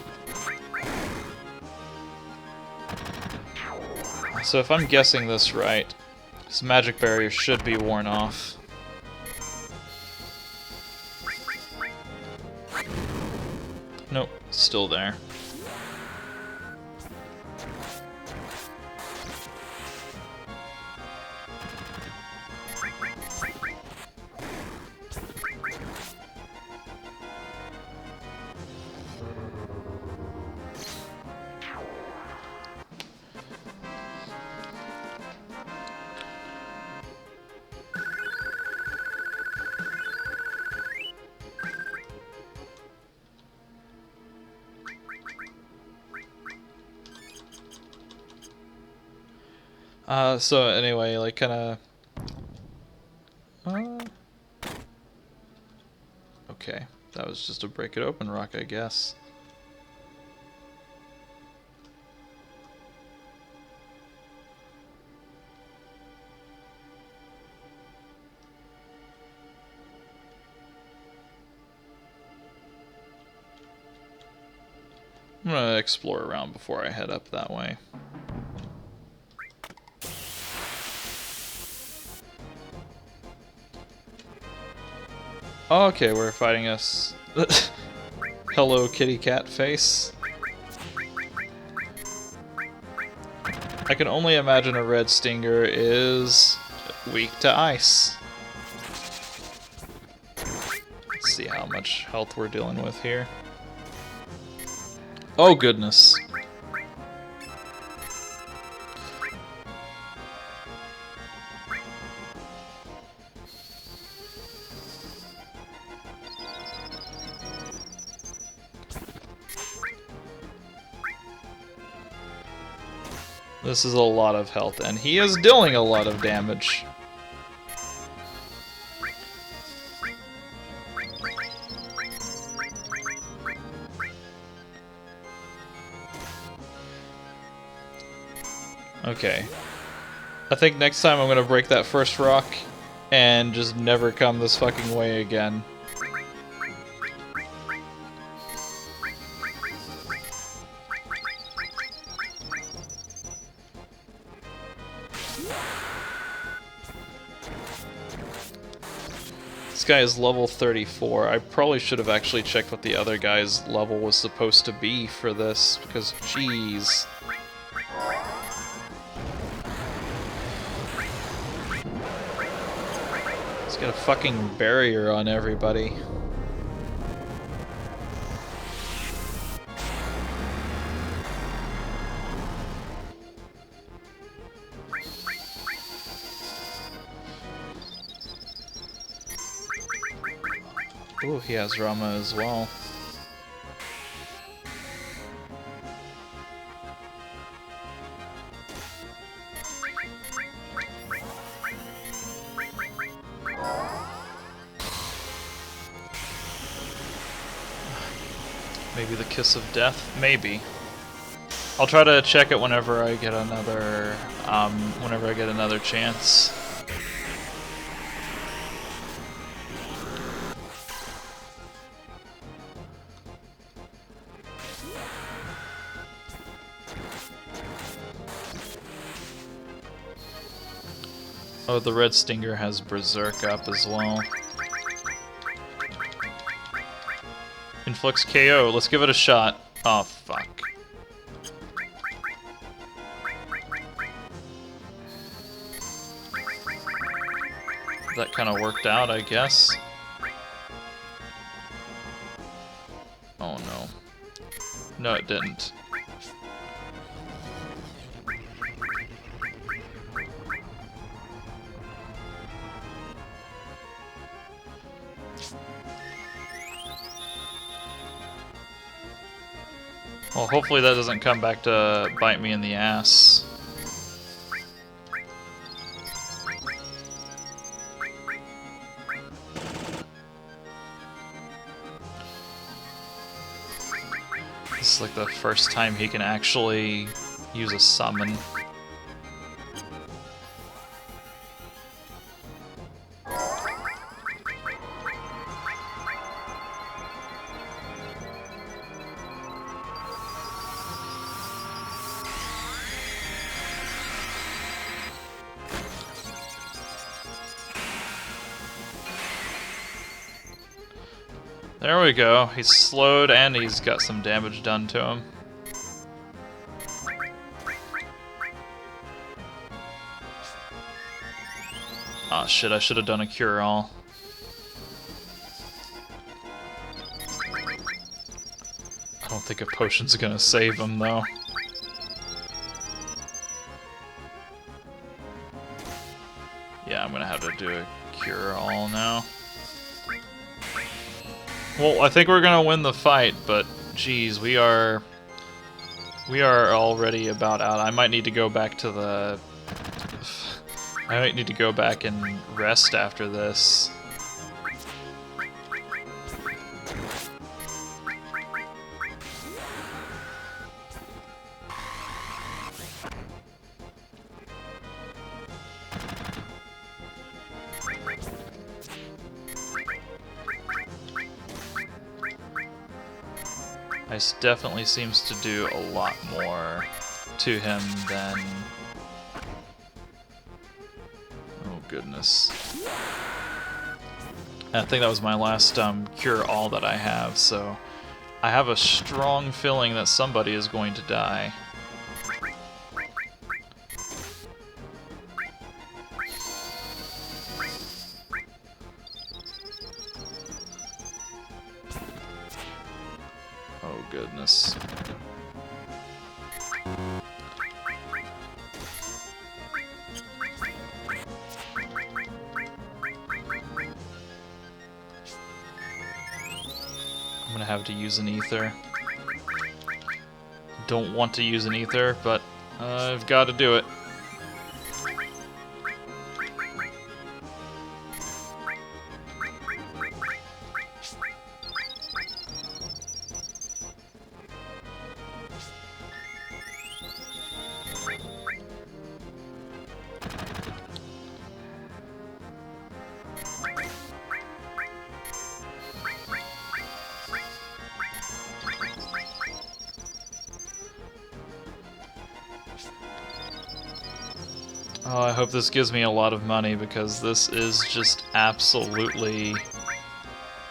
So if I'm guessing this right, this magic barrier should be worn off. Nope, still there. So anyway, like, kinda... Okay, that was just a break it open rock, I guess. I'm gonna explore around before I head up that way. Oh, okay, we're fighting us. Hello, kitty cat face. I can only imagine a red stinger is weak to ice. Let's see how much health we're dealing with here. Oh, goodness. This is a lot of health, and he is dealing a lot of damage. Okay. I think next time I'm gonna break that first rock and just never come this fucking way again. This guy is level 34. I probably should have actually checked what the other guy's level was supposed to be for this, because jeez. He's got a fucking barrier on everybody. Ooh, he has Rama as well. Maybe the kiss of death? Maybe. I'll try to check it whenever I get another chance. Oh, the red stinger has Berserk up as well. Inflicts KO. Let's give it a shot. Oh, fuck. That kind of worked out, I guess. Oh, no. No, it didn't. Well, hopefully that doesn't come back to bite me in the ass. This is like the first time he can actually use a summon. There we go. He's slowed and he's got some damage done to him. Aw, shit, I should have done a cure-all. I don't think a potion's gonna save him, though. Yeah, I'm gonna have to do a cure-all now. Well, I think we're gonna win the fight, but geez, we are already about out. I might need to go back to the... I might need to go back and rest after this. This definitely seems to do a lot more to him than... Oh goodness. I think that was my last cure-all that I have, so I have a strong feeling that somebody is going to die. Oh goodness. I'm gonna have to use an ether. Don't want to use an ether, but I've got to do it. Oh, I hope this gives me a lot of money, because this is just absolutely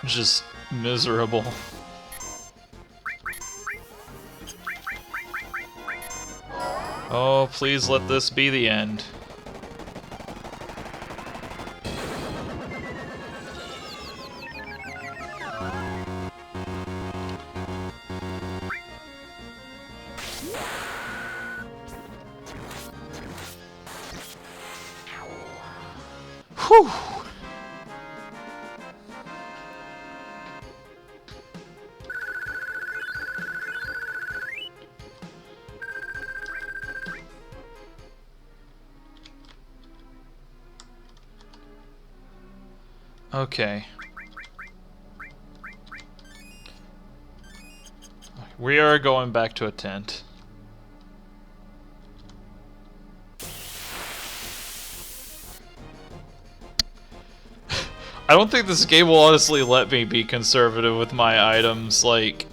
just miserable. Oh, please let this be the end. Whew. Okay. We are going back to a tent. I don't think this game will honestly let me be conservative with my items. Like,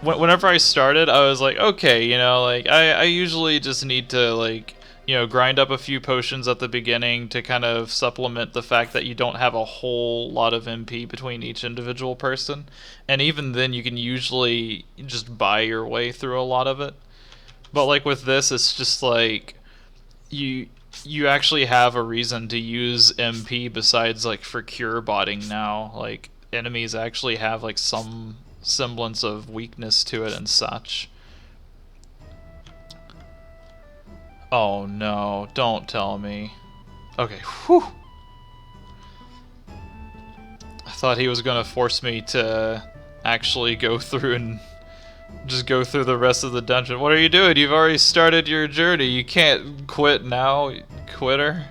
whenever I started, I was like, okay, you know, like, I usually just need to, like, you know, grind up a few potions at the beginning to kind of supplement the fact that you don't have a whole lot of MP between each individual person. And even then, you can usually just buy your way through a lot of it. But, like, with this, it's just like, you actually have a reason to use MP besides, like, for cure botting now. Like, enemies actually have, like, some semblance of weakness to it and such. Oh no, don't tell me. Okay, whew. I thought he was gonna force me to actually go through and just go through the rest of the dungeon. What are you doing? You've already started your journey. You can't quit now, quitter.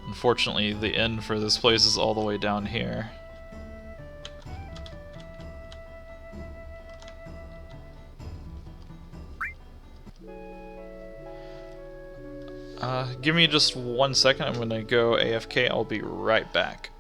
Unfortunately, the end for this place is all the way down here. Give me just 1 second. I'm gonna go AFK. I'll be right back.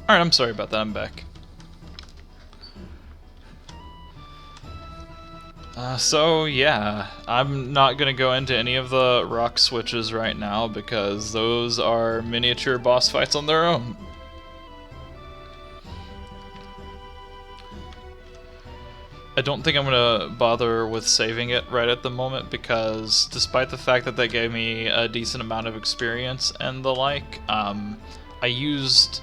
Alright, I'm sorry about that, I'm back. So yeah, I'm not gonna go into any of the rock switches right now because those are miniature boss fights on their own. I don't think I'm gonna bother with saving it right at the moment because despite the fact that they gave me a decent amount of experience and the like, I used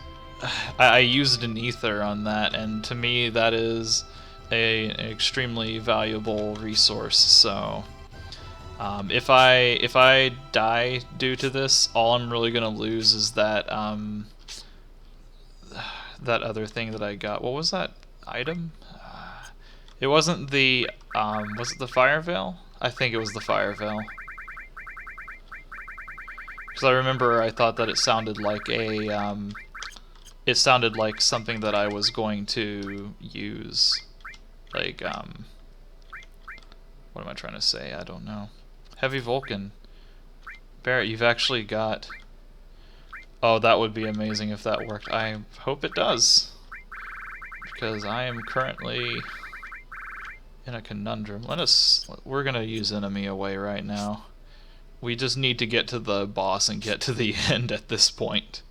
an ether on that, and to me that is an extremely valuable resource. So if I die due to this, all I'm really gonna lose is that that other thing that I got. What was that item? It wasn't the was it the fire veil? I think it was the fire veil. Because I remember I thought that it sounded like a it sounded like something that I was going to use. Like, what am I trying to say? I don't know. Heavy Vulcan. Barrett, you've actually got... Oh, that would be amazing if that worked. I hope it does. Because I am currently in a conundrum. We're gonna use enemy away right now. We just need to get to the boss and get to the end at this point.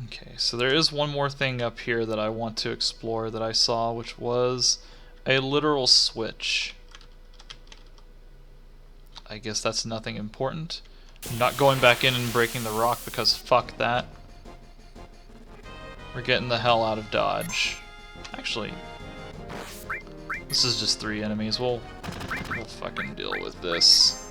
Okay, so there is one more thing up here that I want to explore that I saw, which was a literal switch. I guess that's nothing important. I'm not going back in and breaking the rock because fuck that. We're getting the hell out of Dodge. Actually, this is just 3 enemies. We'll fucking deal with this.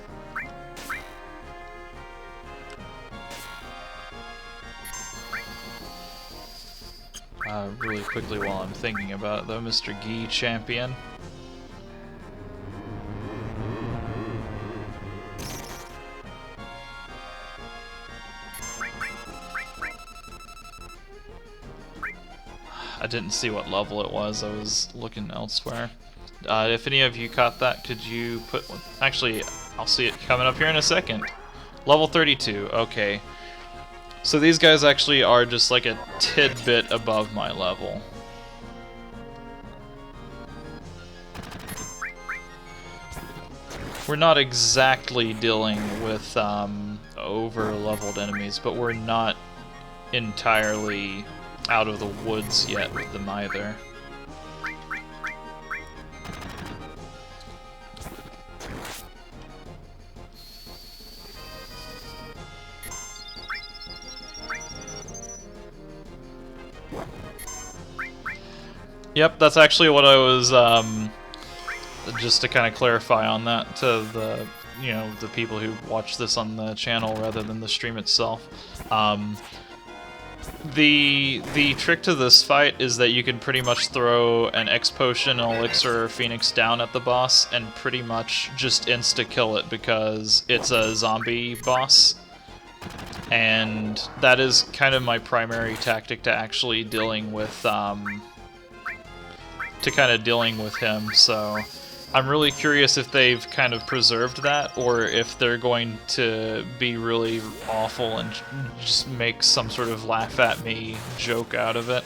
Really quickly while I'm thinking about it though, Mr. Gee champion. I didn't see what level it was. I was looking elsewhere. If any of you caught that, could you put... Actually, I'll see it coming up here in a second. Level 32, okay. So these guys actually are just like a tidbit above my level. We're not exactly dealing with over-leveled enemies, but we're not entirely out of the woods yet with them either. Yep, that's actually what I was, just to kind of clarify on that to the, you know, the people who watch this on the channel rather than the stream itself. The trick to this fight is that you can pretty much throw an X potion, an elixir, or phoenix down at the boss and pretty much just insta-kill it because it's a zombie boss. And that is kind of my primary tactic to actually dealing with, him, so I'm really curious if they've kind of preserved that, or if they're going to be really awful and just make some sort of laugh-at-me joke out of it.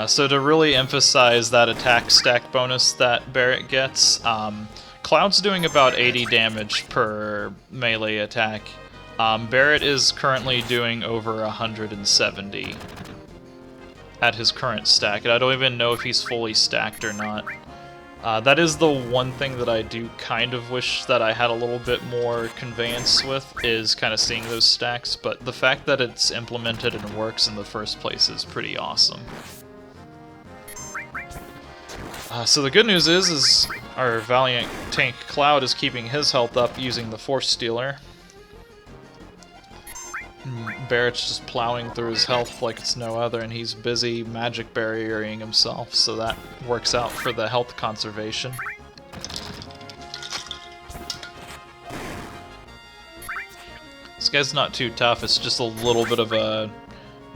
So to really emphasize that attack stack bonus that Barrett gets, Cloud's doing about 80 damage per melee attack. Barrett is currently doing over 170 at his current stack, and I don't even know if he's fully stacked or not. That is the one thing that I do kind of wish that I had a little bit more conveyance with, is kind of seeing those stacks, but the fact that it's implemented and works in the first place is pretty awesome. So the good news is our valiant tank Cloud is keeping his health up using the Force Stealer. Barrett's just plowing through his health like it's no other, and he's busy magic barriering himself, so that works out for the health conservation. This guy's not too tough, it's just a little bit of a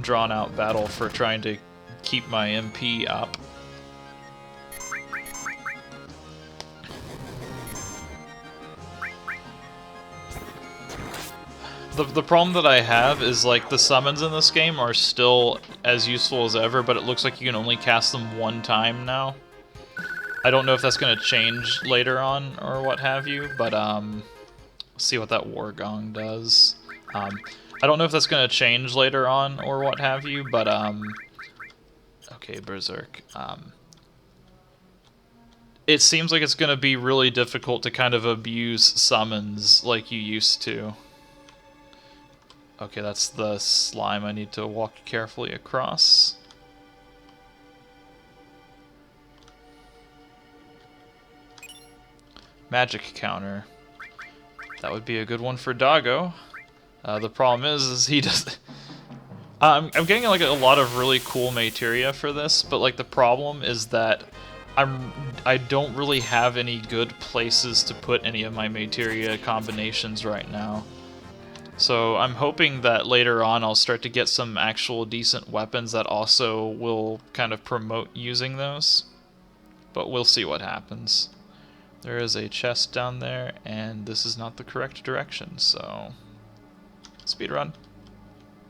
drawn-out battle for trying to keep my MP up. The problem that I have is, like, the summons in this game are still as useful as ever, but it looks like you can only cast them one time now. I don't know if that's going to change later on or what have you, but let's see what that War Gong does. I don't know if that's going to change later on or what have you, but okay, Berserk. It seems like it's going to be really difficult to kind of abuse summons like you used to. Okay, that's the slime I need to walk carefully across. Magic counter. That would be a good one for Doggo. The problem is he does... I'm getting like a lot of really cool materia for this, but like the problem is that I don't really have any good places to put any of my materia combinations right now. So I'm hoping that later on I'll start to get some actual decent weapons that also will kind of promote using those. But we'll see what happens. There is a chest down there, and this is not the correct direction, so... Speedrun.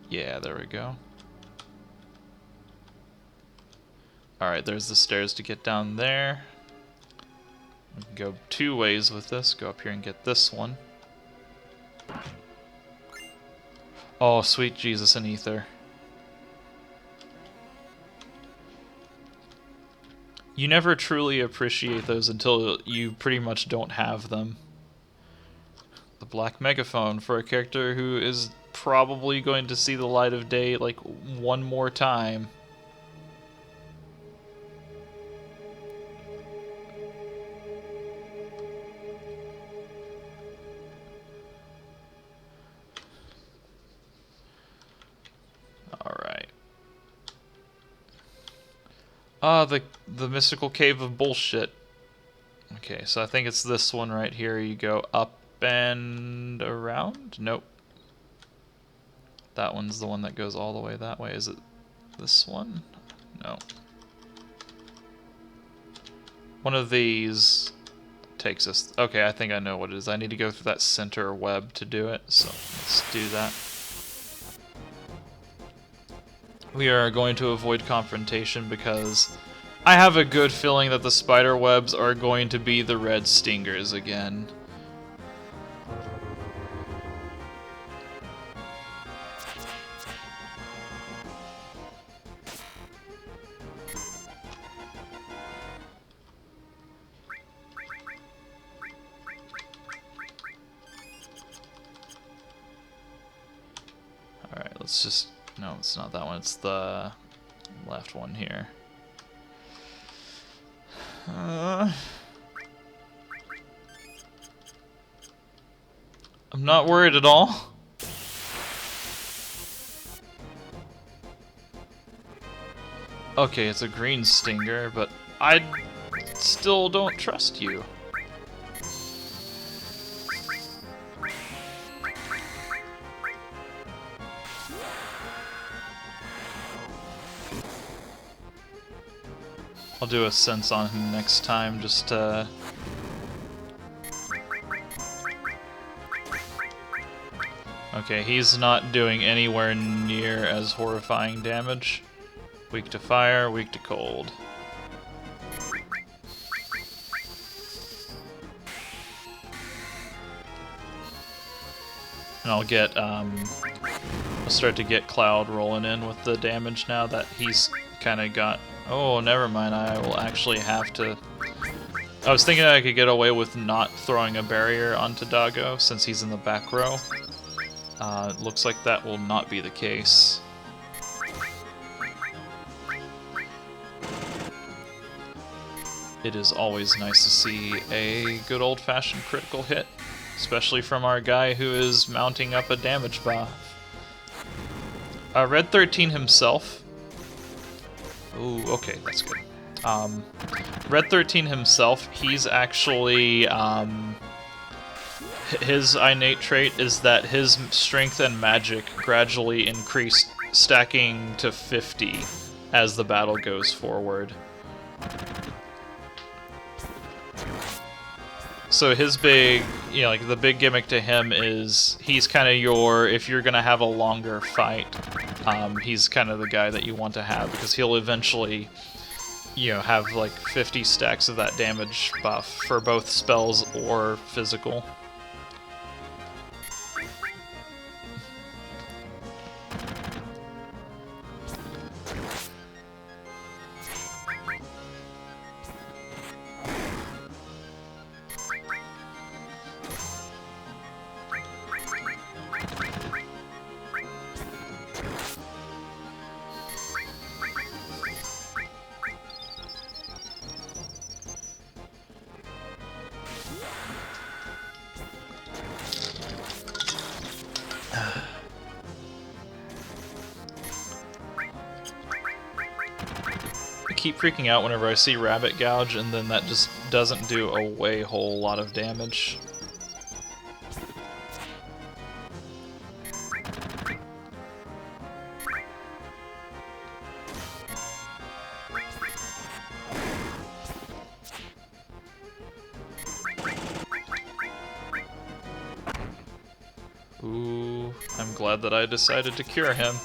Yeah, there we go. Alright, there's the stairs to get down there. We can go two ways with this. Go up here and get this one. Oh, sweet Jesus and Ether. You never truly appreciate those until you pretty much don't have them. The Black Megaphone for a character who is probably going to see the light of day like one more time. Alright. Ah, the mystical cave of bullshit. Okay, so I think it's this one right here. You go up and around? Nope. That one's the one that goes all the way that way. Is it this one? No. One of these takes us... Okay, I think I know what it is. I need to go through that center web to do it, so let's do that. We are going to avoid confrontation because I have a good feeling that the spider webs are going to be the red stingers again. Alright, let's just... No, it's not that one. It's the left one here. I'm not worried at all. Okay, it's a green stinger, but I still don't trust you. I'll do a sense on him next time, just to... Okay, he's not doing anywhere near as horrifying damage. Weak to fire, weak to cold. And I'll get, I'll start to get Cloud rolling in with the damage now that he's kind of got... Oh, never mind, I will actually have to... I was thinking I could get away with not throwing a barrier onto Doggo since he's in the back row. It looks like that will not be the case. It is always nice to see a good old-fashioned critical hit, especially from our guy who is mounting up a damage buff. Red 13 himself. Ooh, okay, that's good. Red 13 himself, he's actually, his innate trait is that his strength and magic gradually increase, stacking to 50 as the battle goes forward. So his big, you know, like the big gimmick to him is he's kind of your, if you're gonna have a longer fight, he's kind of the guy that you want to have because he'll eventually, you know, have like 50 stacks of that damage buff for both spells or physical. I keep freaking out whenever I see Rabbit Gouge, and then that just doesn't do a whole lot of damage. Ooh, I'm glad that I decided to cure him.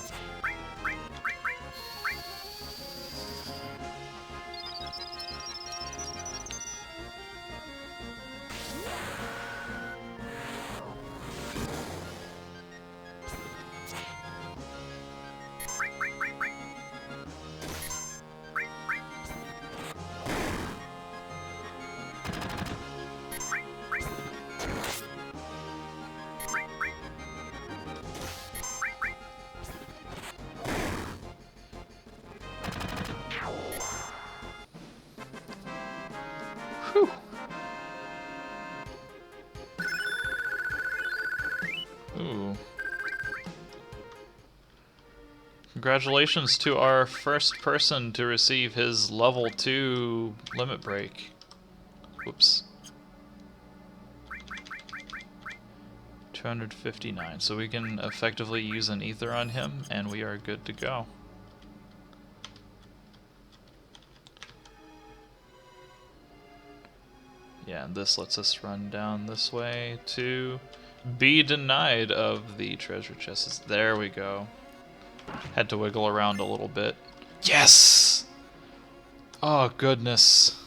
Whew. Ooh. Congratulations to our first person to receive his level 2 limit break. Whoops. 259. So we can effectively use an ether on him, and we are good to go. Yeah, and this lets us run down this way to be denied of the treasure chests. There we go. Had to wiggle around a little bit. Yes! Oh, goodness.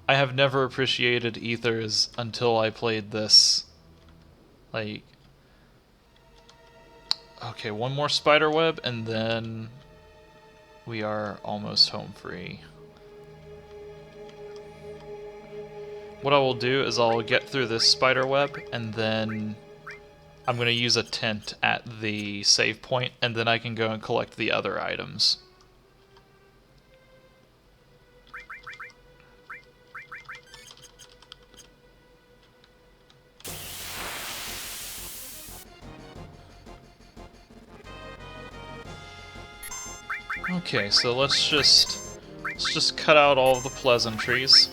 I have never appreciated ethers until I played this. Like... Okay, one more spider web, and then we are almost home free. What I will do is I'll get through this spider web, and then I'm going to use a tent at the save point, and then I can go and collect the other items. Okay, so let's just cut out all of the pleasantries.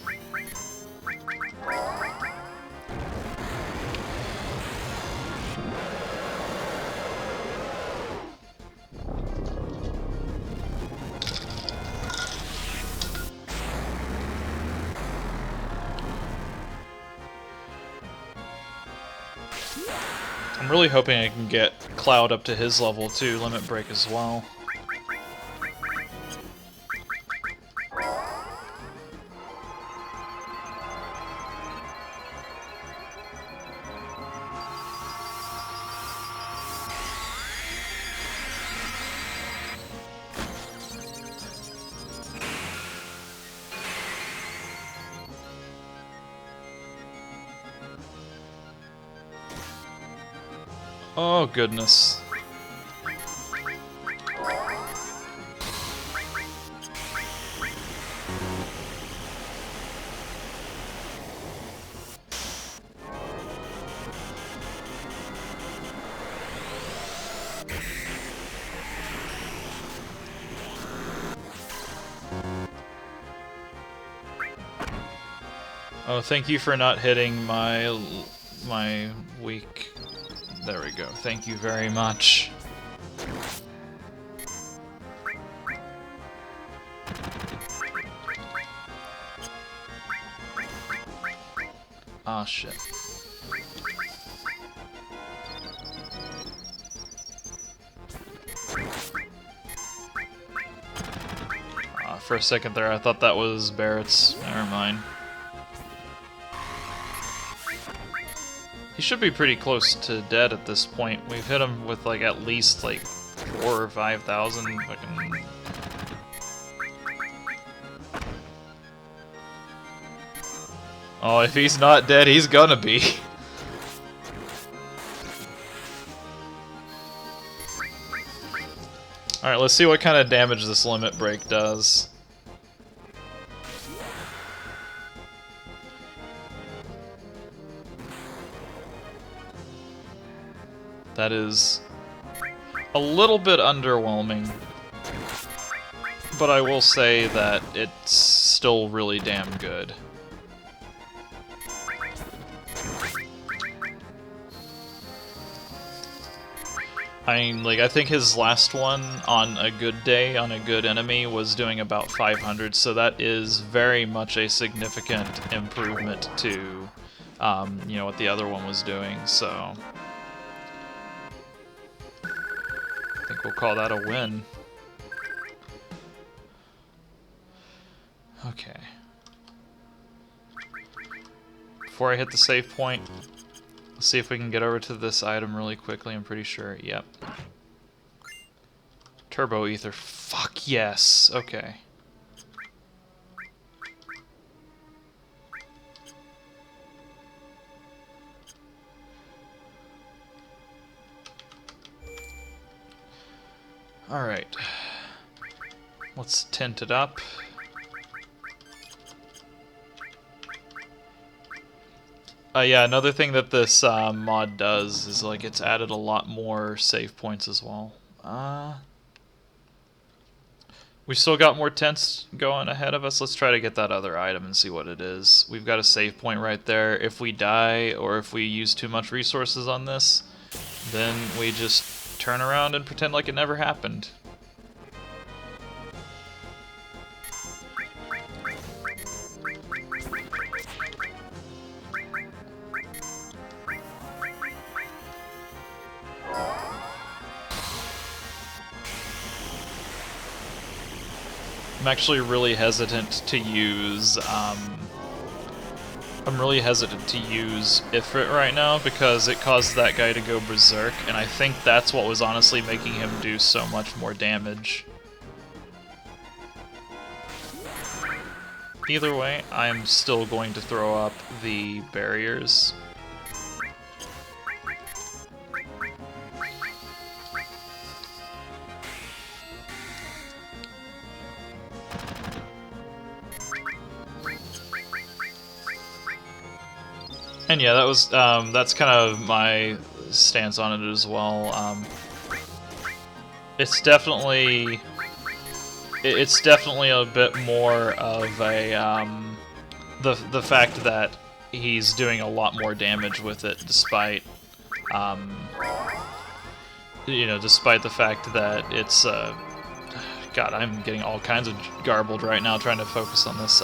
I'm really hoping I can get Cloud up to his level too, Limit Break as well. Oh, goodness. Oh, thank you for not hitting my weak... There we go. Thank you very much. Ah, shit. For a second there, I thought that was Barrett's. Never mind. He should be pretty close to dead at this point. We've hit him with like at least like 4,000 or 5,000 fucking... Oh, if he's not dead, he's gonna be. Alright, let's see what kind of damage this Limit Break does. That is a little bit underwhelming, but I will say that it's still really damn good. I mean, like, I think his last one on a good day, on a good enemy, was doing about 500, so that is very much a significant improvement to, you know, what the other one was doing, so... I think we'll call that a win. Okay. Before I hit the save point, let's see if we can get over to this item really quickly. I'm pretty sure, yep. Turbo Ether. Fuck yes. Okay. Alright. Let's tint it up. Yeah, another thing that this mod does is, like, it's added a lot more save points as well. We still got more tents going ahead of us. Let's try to get that other item and see what it is. We've got a save point right there. If we die or if we use too much resources on this, then we just turn around and pretend like it never happened. I'm actually really hesitant to use, Ifrit right now because it caused that guy to go berserk, and I think that's what was honestly making him do so much more damage. Either way, I'm still going to throw up the barriers. And yeah, that was that's kind of my stance on it as well. It's definitely a bit more of a the fact that he's doing a lot more damage with it, despite despite the fact that it's God, I'm getting all kinds of garbled right now trying to focus on this.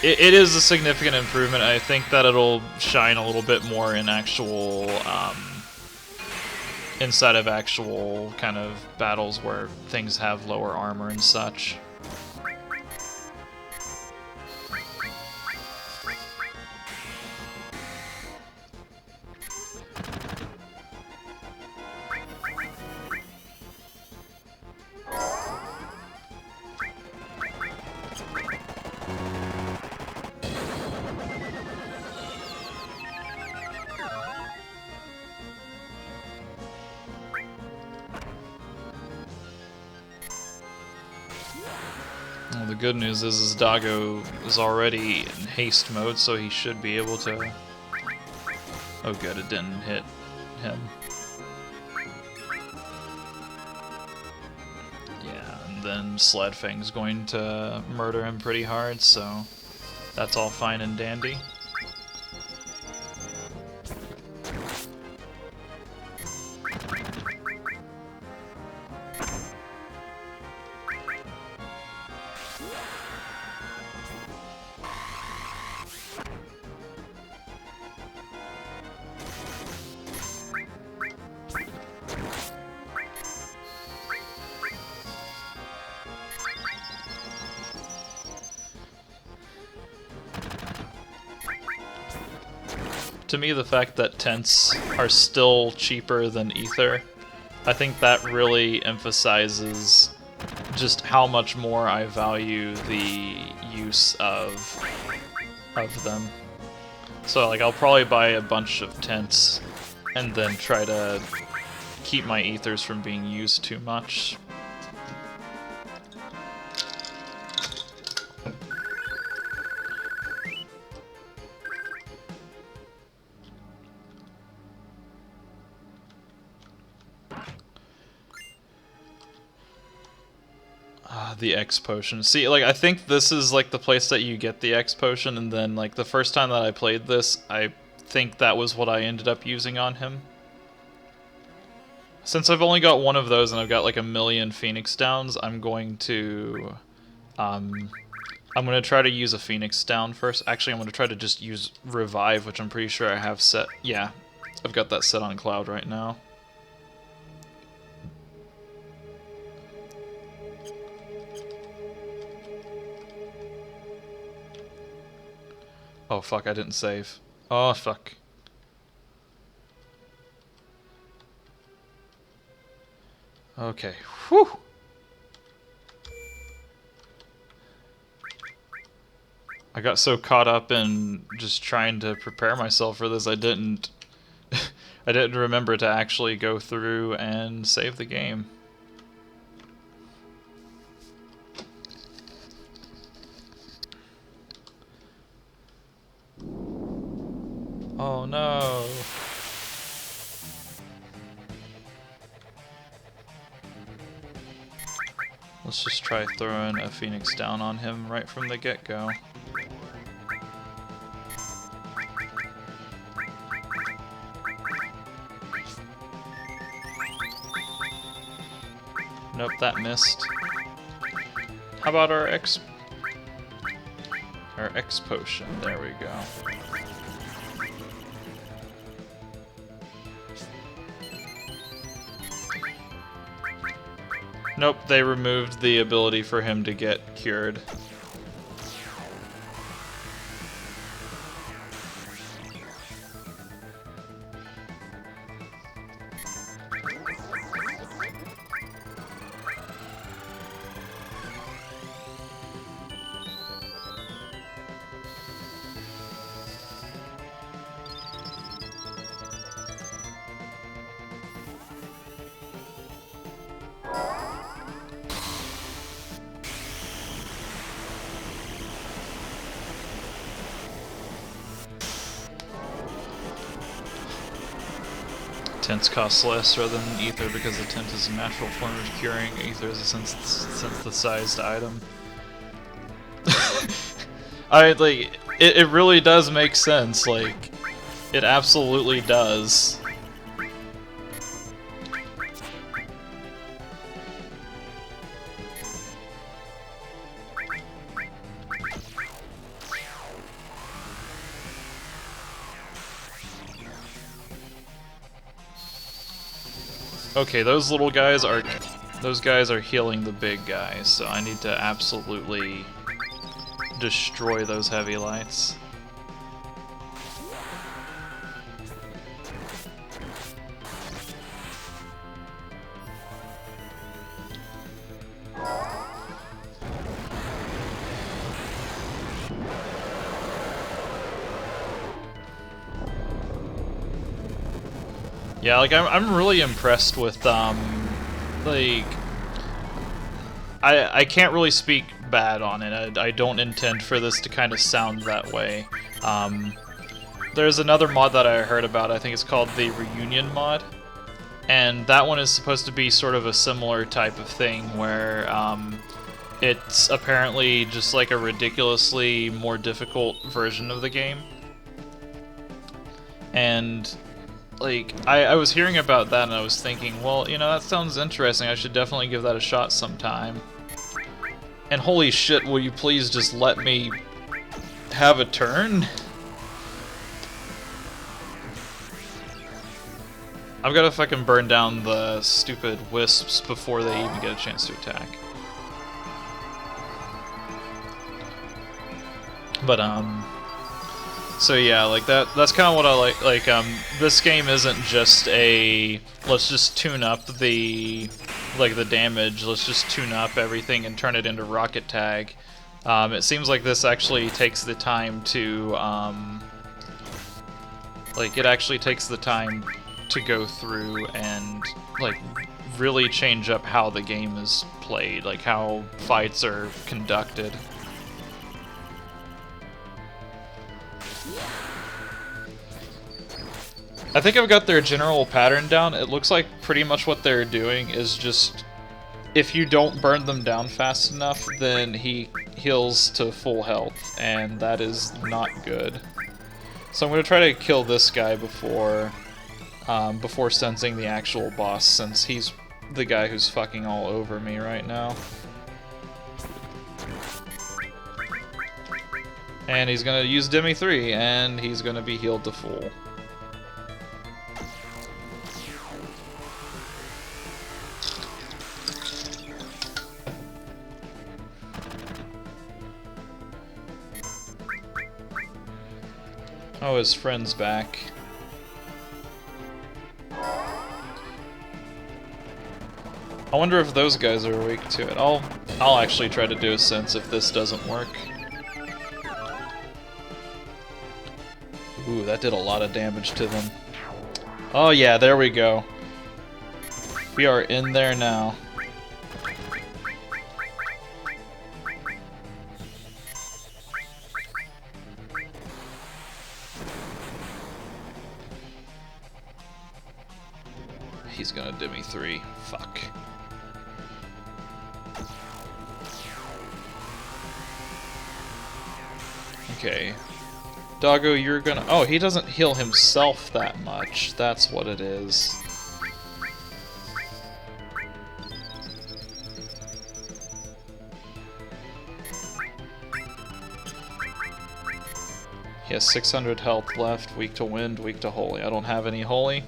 It is a significant improvement. I think that it'll shine a little bit more in actual, inside of actual kind of battles where things have lower armor and such. Well, the good news is Doggo is already in haste mode, so he should be able to... Oh good, it didn't hit him. Yeah, and then Sledfang's going to murder him pretty hard, so that's all fine and dandy. To me, the fact that tents are still cheaper than ether, I think that really emphasizes just how much more I value the use of them. So like I'll probably buy a bunch of tents and then try to keep my ethers from being used too much. The X potion. See, like, I think this is, like, the place that you get the X potion, and then, like, the first time that I played this, I think that was what I ended up using on him. Since I've only got one of those and I've got, like, 1,000,000 Phoenix Downs, I'm going to try to use a Phoenix Down first. Actually, I'm going to try to just use Revive, which I'm pretty sure I have set. Yeah, I've got that set on Cloud right now. Oh fuck, I didn't save. Oh fuck. Okay, whew! I got so caught up in just trying to prepare myself for this, I didn't remember to actually go through and save the game. Oh no. Let's just try throwing a Phoenix down on him right from the get-go. Nope, that missed. How about our X potion? There we go. Nope, they removed the ability for him to get cured. Tints cost less rather than ether because the tint is a natural form of curing. Ether is a synthesized item. It really does make sense. Like, it absolutely does. Okay, those guys are healing the big guys, so I need to absolutely destroy those heavy lights. Yeah, like, I'm really impressed with, like, I can't really speak bad on it. I don't intend for this to kind of sound that way. There's another mod that I heard about, I think it's called the Reunion mod, and that one is supposed to be sort of a similar type of thing, where, it's apparently just like a ridiculously more difficult version of the game. And like, I was hearing about that and I was thinking, well, you know, that sounds interesting, I should definitely give that a shot sometime. And holy shit, will you please just let me have a turn? I've gotta fucking burn down the stupid wisps before they even get a chance to attack. But, so yeah, like that's kind of what I like, this game isn't just a, let's just tune up the damage, let's just tune up everything and turn it into rocket tag. It seems like this actually takes the time to, it actually takes the time to go through and, like, really change up how the game is played, like how fights are conducted. I think I've got their general pattern down. It looks like pretty much what they're doing is just, if you don't burn them down fast enough, then he heals to full health, and that is not good. So I'm going to try to kill this guy before sensing the actual boss, since he's the guy who's fucking all over me right now. And he's going to use Demi 3, and he's going to be healed to full. Oh, his friend's back. I wonder if those guys are weak to it. I'll actually try to do a sense if this doesn't work. Ooh, that did a lot of damage to them. Oh yeah, there we go. We are in there now. He's gonna Demi 3. Fuck. Okay. Doggo, you're gonna... Oh, he doesn't heal himself that much. That's what it is. He has 600 health left, weak to wind, weak to holy. I don't have any holy.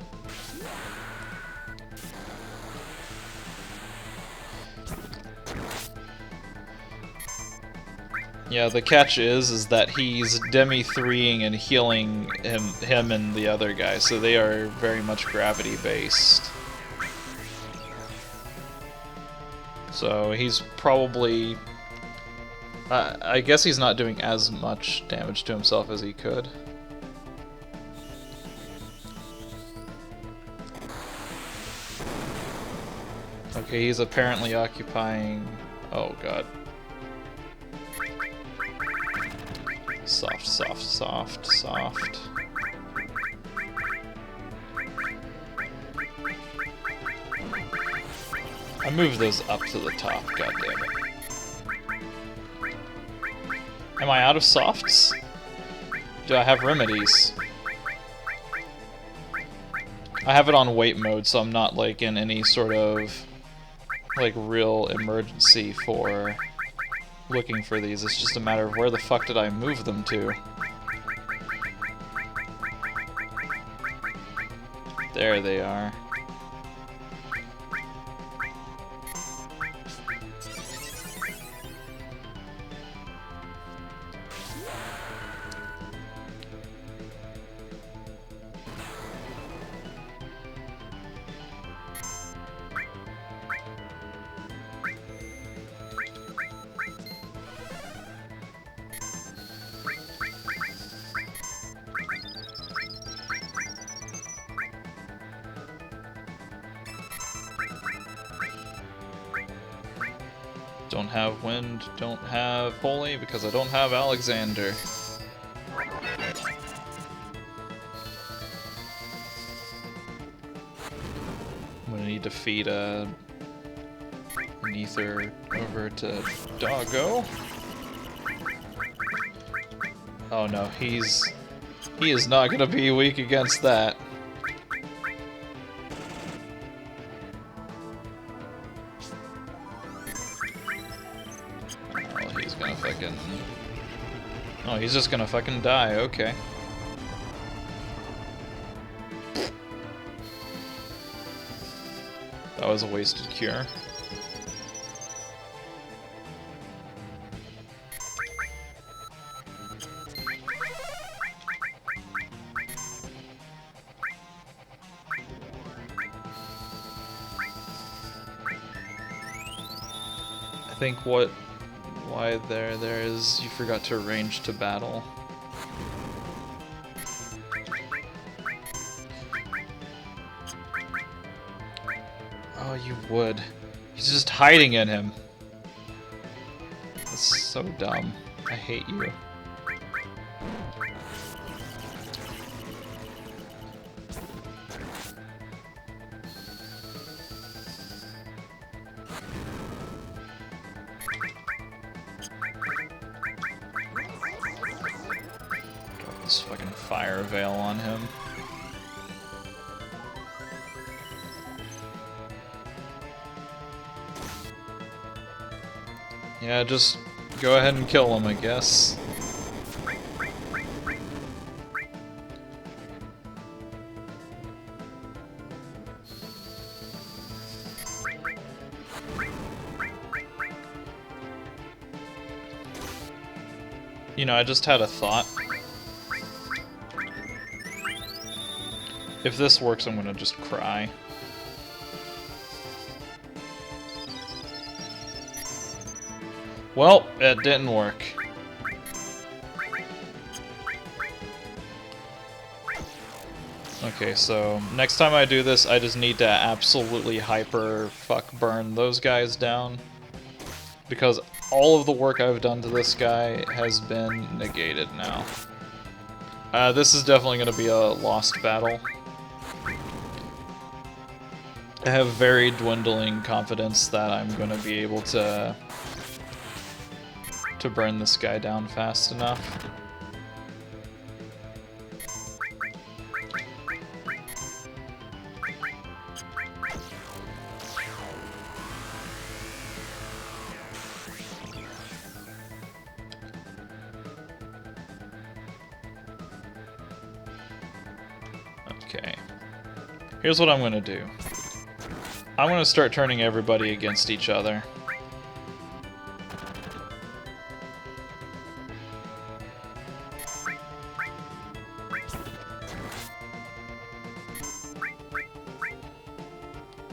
Yeah, the catch is that he's demi-3ing and healing him and the other guy, so they are very much gravity-based. So he's probably... I guess he's not doing as much damage to himself as he could. Okay, he's apparently occupying... Oh god. Soft, soft, soft, soft. I moved those up to the top, god damn it. Am I out of softs? Do I have remedies? I have it on wait mode, so I'm not like in any sort of like real emergency for looking for these. It's just a matter of where the fuck did I move them to? There they are. Don't have wind, don't have holy, because I don't have Alexander. I'm gonna need to feed an ether over to Doggo. Oh no, he is not gonna be weak against that. Oh, he's just gonna fucking die, okay. That was a wasted cure. I think why there is you forgot to arrange to battle. Oh, you would. He's just hiding in him. That's so dumb. I hate you. Fucking fire veil on him. Yeah, just go ahead and kill him, I guess. You know, I just had a thought. If this works, I'm gonna just cry. Well, it didn't work. Okay, so next time I do this, I just need to absolutely hyper fuck burn those guys down. Because all of the work I've done to this guy has been negated now. This is definitely gonna be a lost battle. I have very dwindling confidence that I'm going to be able to burn this guy down fast enough. Okay. Here's what I'm gonna do. I'm gonna start turning everybody against each other.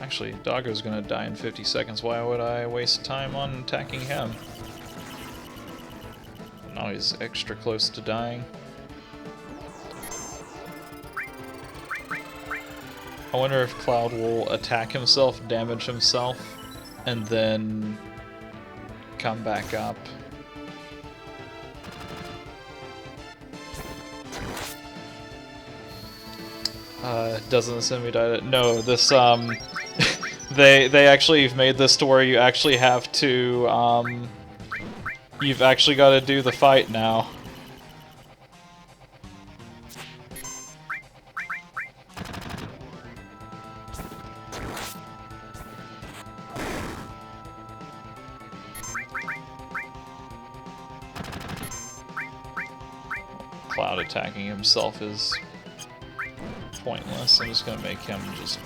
Actually, Doggo's gonna die in 50 seconds. Why would I waste time on attacking him? Now he's extra close to dying. I wonder if Cloud will attack himself, damage himself, and then come back up. Doesn't send me die. No, this they actually made this to where you actually have to you've actually got to do the fight now. Cloud attacking himself is pointless. I'm just gonna make him just,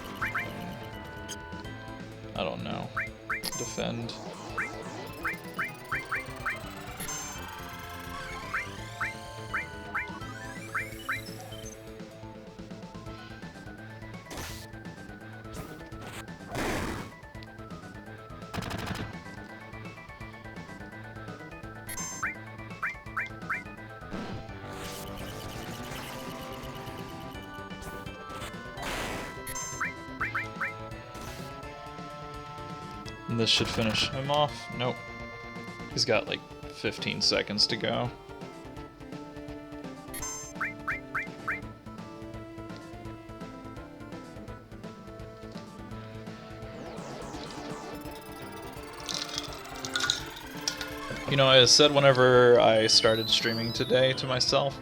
I don't know, defend. And this should finish him off. Nope. He's got like 15 seconds to go. You know, I said whenever I started streaming today to myself,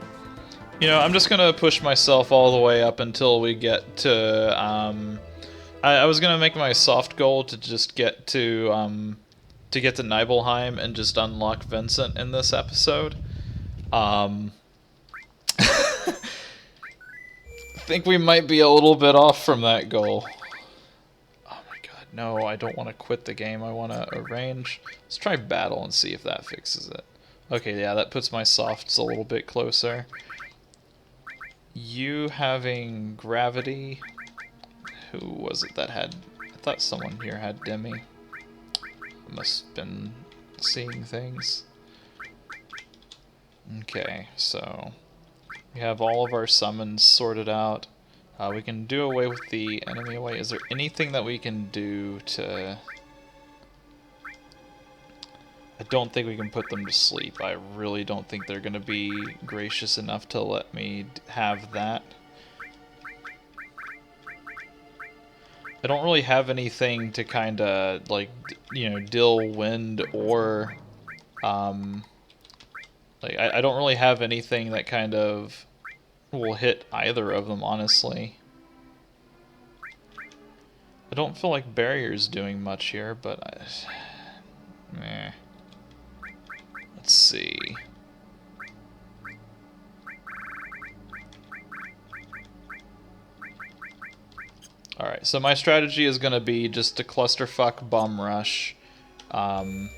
you know, I'm just gonna push myself all the way up until we get to, I was gonna make my soft goal to just get to Nibelheim and just unlock Vincent in this episode. I think we might be a little bit off from that goal. Oh my god, no, I don't want to quit the game. I want to arrange. Let's try battle and see if that fixes it. Okay, yeah, that puts my softs a little bit closer. You having gravity. Who was it that had... I thought someone here had Demi. I must have been seeing things. Okay, so... we have all of our summons sorted out. We can do away with the enemy away. Is there anything that we can do to... I don't think we can put them to sleep. I really don't think they're going to be gracious enough to let me have that. I don't really have anything to kind of, like, you know, dill wind or, like, I don't really have anything that kind of will hit either of them, honestly. I don't feel like barrier's doing much here, but meh. Let's see. Alright, so my strategy is going to be just to clusterfuck bum rush. And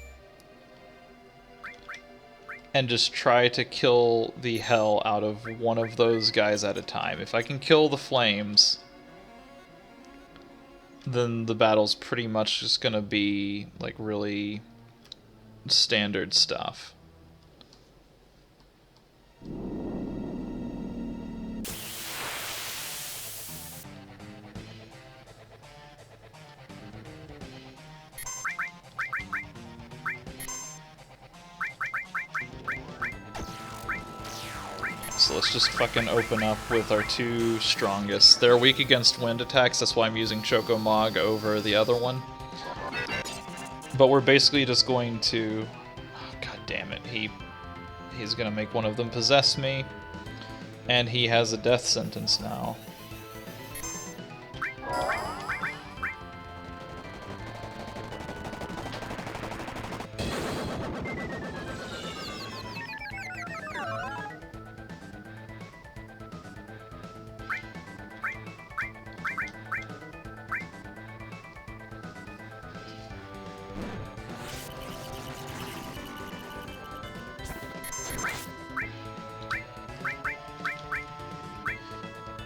just try to kill the hell out of one of those guys at a time. If I can kill the flames, then the battle's pretty much just going to be, like, really standard stuff. So let's just fucking open up with our two strongest. They're weak against wind attacks, that's why I'm using Chocomog over the other one. But we're basically just going to... oh, god damn it, he's gonna make one of them possess me. And he has a death sentence now.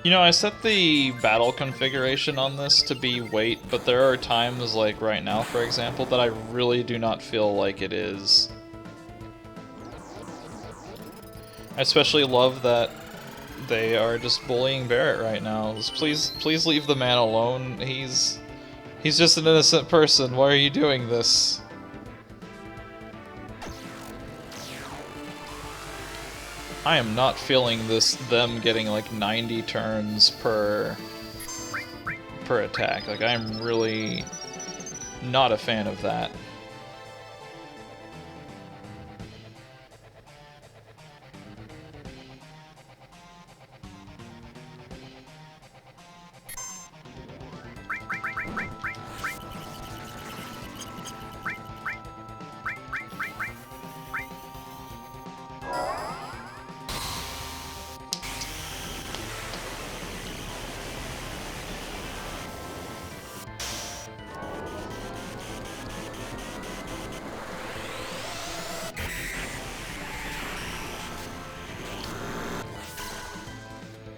You know, I set the battle configuration on this to be wait, but there are times, like right now, for example, that I really do not feel like it is. I especially love that they are just bullying Barrett right now. Please leave the man alone. He's just an innocent person. Why are you doing this? I am not feeling them getting like 90 turns per attack. Like, I'm really not a fan of that.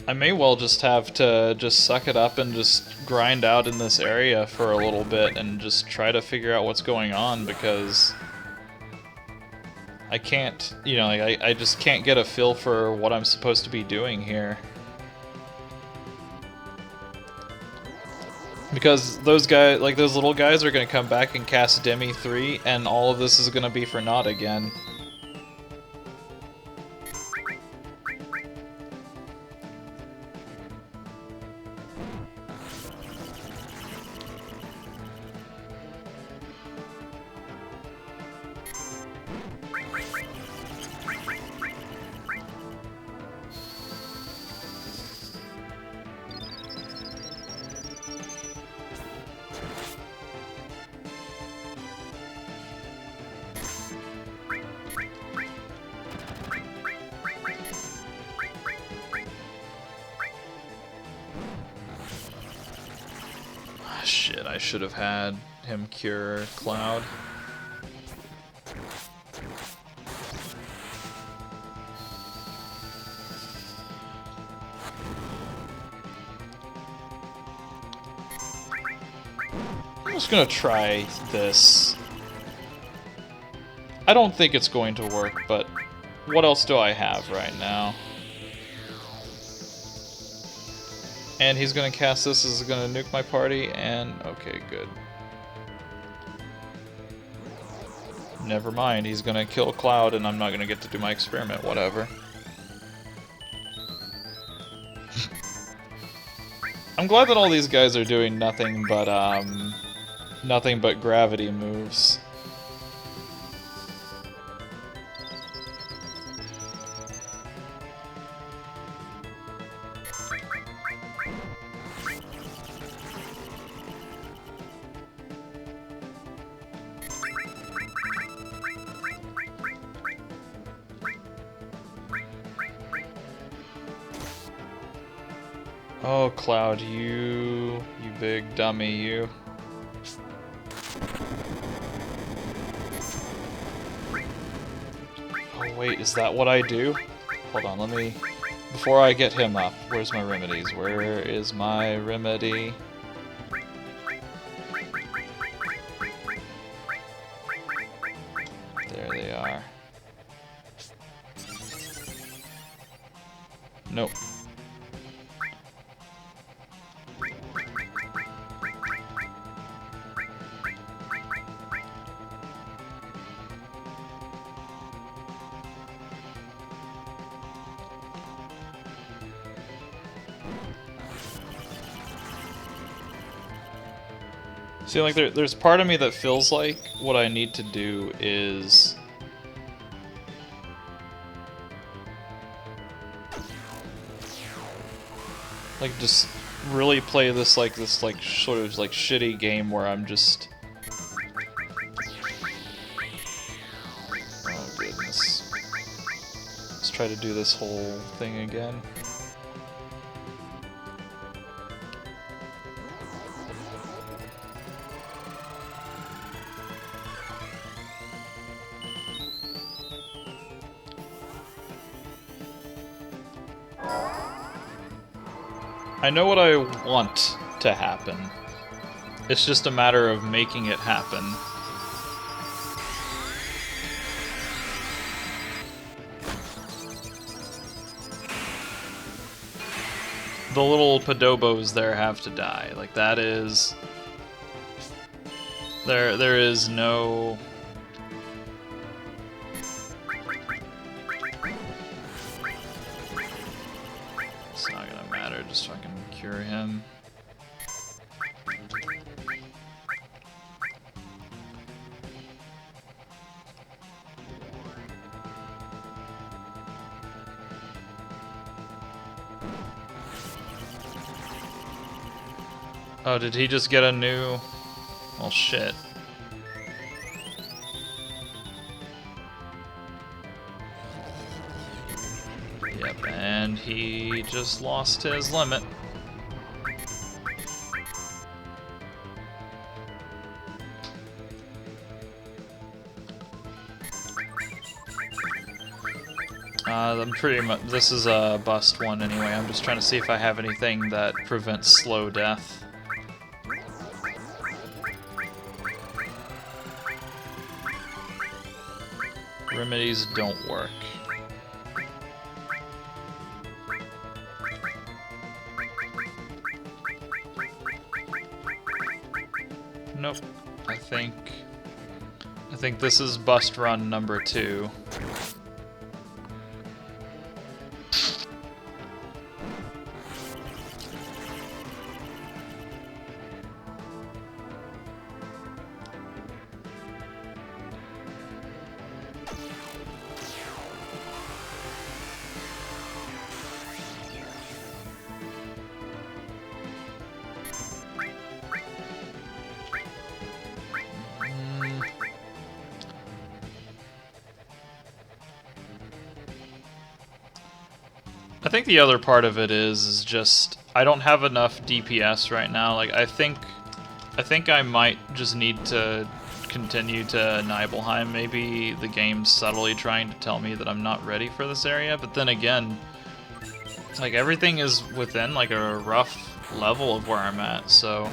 I may well just have to just suck it up and just grind out in this area for a little bit and just try to figure out what's going on, because I can't, you know, like, I just can't get a feel for what I'm supposed to be doing here. Because those guys, like those little guys, are gonna come back and cast Demi 3, and all of this is gonna be for naught again. Shit, I should have had him cure Cloud. I'm just gonna try this. I don't think it's going to work, but what else do I have right now? And he's gonna cast this, is gonna nuke my party, and okay, good. Never mind, he's gonna kill Cloud and I'm not gonna get to do my experiment, whatever. I'm glad that all these guys are doing nothing but gravity moves. Oh, Cloud, you big dummy, you. Oh wait, is that what I do? Hold on, let me... Before I get him up, where's my remedies? Where is my remedy? There they are. Nope. See, like, there's part of me that feels like what I need to do is... like, just really play this, like, sort of, like, shitty game where I'm just... Oh, goodness. Let's try to do this whole thing again. I know what I want to happen. It's just a matter of making it happen. The little Padobos there have to die. Like, that is... There is no... It's not gonna matter, just fucking cure him. Oh, did he just get a new... Well, shit. Yep, and he just lost his limit. I'm pretty much... This is a bust one anyway. I'm just trying to see if I have anything that prevents slow death. Remedies don't work. Nope. I think this is bust run number 2. I think the other part of it is just I don't have enough DPS right now. Like I think I might just need to continue to Nibelheim. Maybe the game's subtly trying to tell me that I'm not ready for this area, but then again, like everything is within like a rough level of where I'm at. So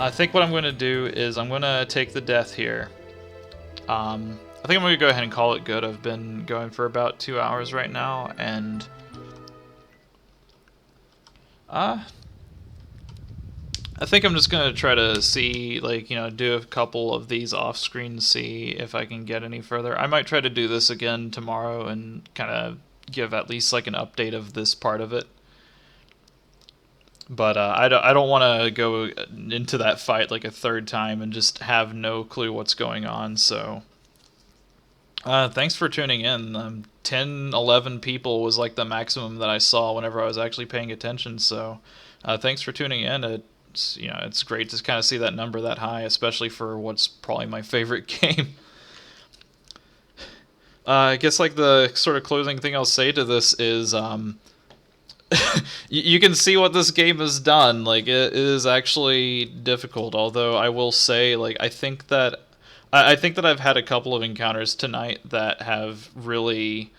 I think what I'm going to do is I'm going to take the death here. I think I'm going to go ahead and call it good. I've been going for about 2 hours right now, and I think I'm just gonna try to see, like, you know, do a couple of these off screen, see if I can get any further. I might try to do this again tomorrow and kind of give at least like an update of this part of it. But I don't want to go into that fight like a third time and just have no clue what's going on. So thanks for tuning in. 10, 11 people was like the maximum that I saw whenever I was actually paying attention. So thanks for tuning in. It's great to kind of see that number that high, especially for what's probably my favorite game. I guess like the sort of closing thing I'll say to this is you can see what this game has done. Like it is actually difficult, although I will say, like, I think that I've had a couple of encounters tonight that have really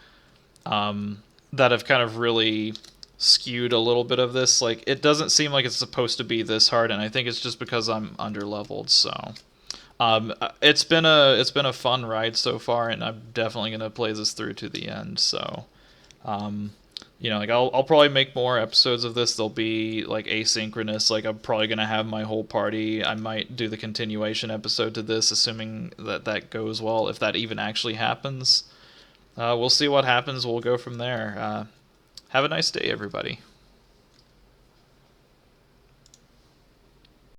that have kind of really skewed a little bit of this. Like, it doesn't seem like it's supposed to be this hard, and I think it's just because I'm underleveled. So it's been a fun ride so far, and I'm definitely gonna play this through to the end. So like I'll probably make more episodes of this. They'll be like asynchronous. Like I'm probably gonna have my whole party. I might do the continuation episode to this, assuming that goes well, if that even actually happens. We'll see what happens. We'll go from there. Have a nice day, everybody.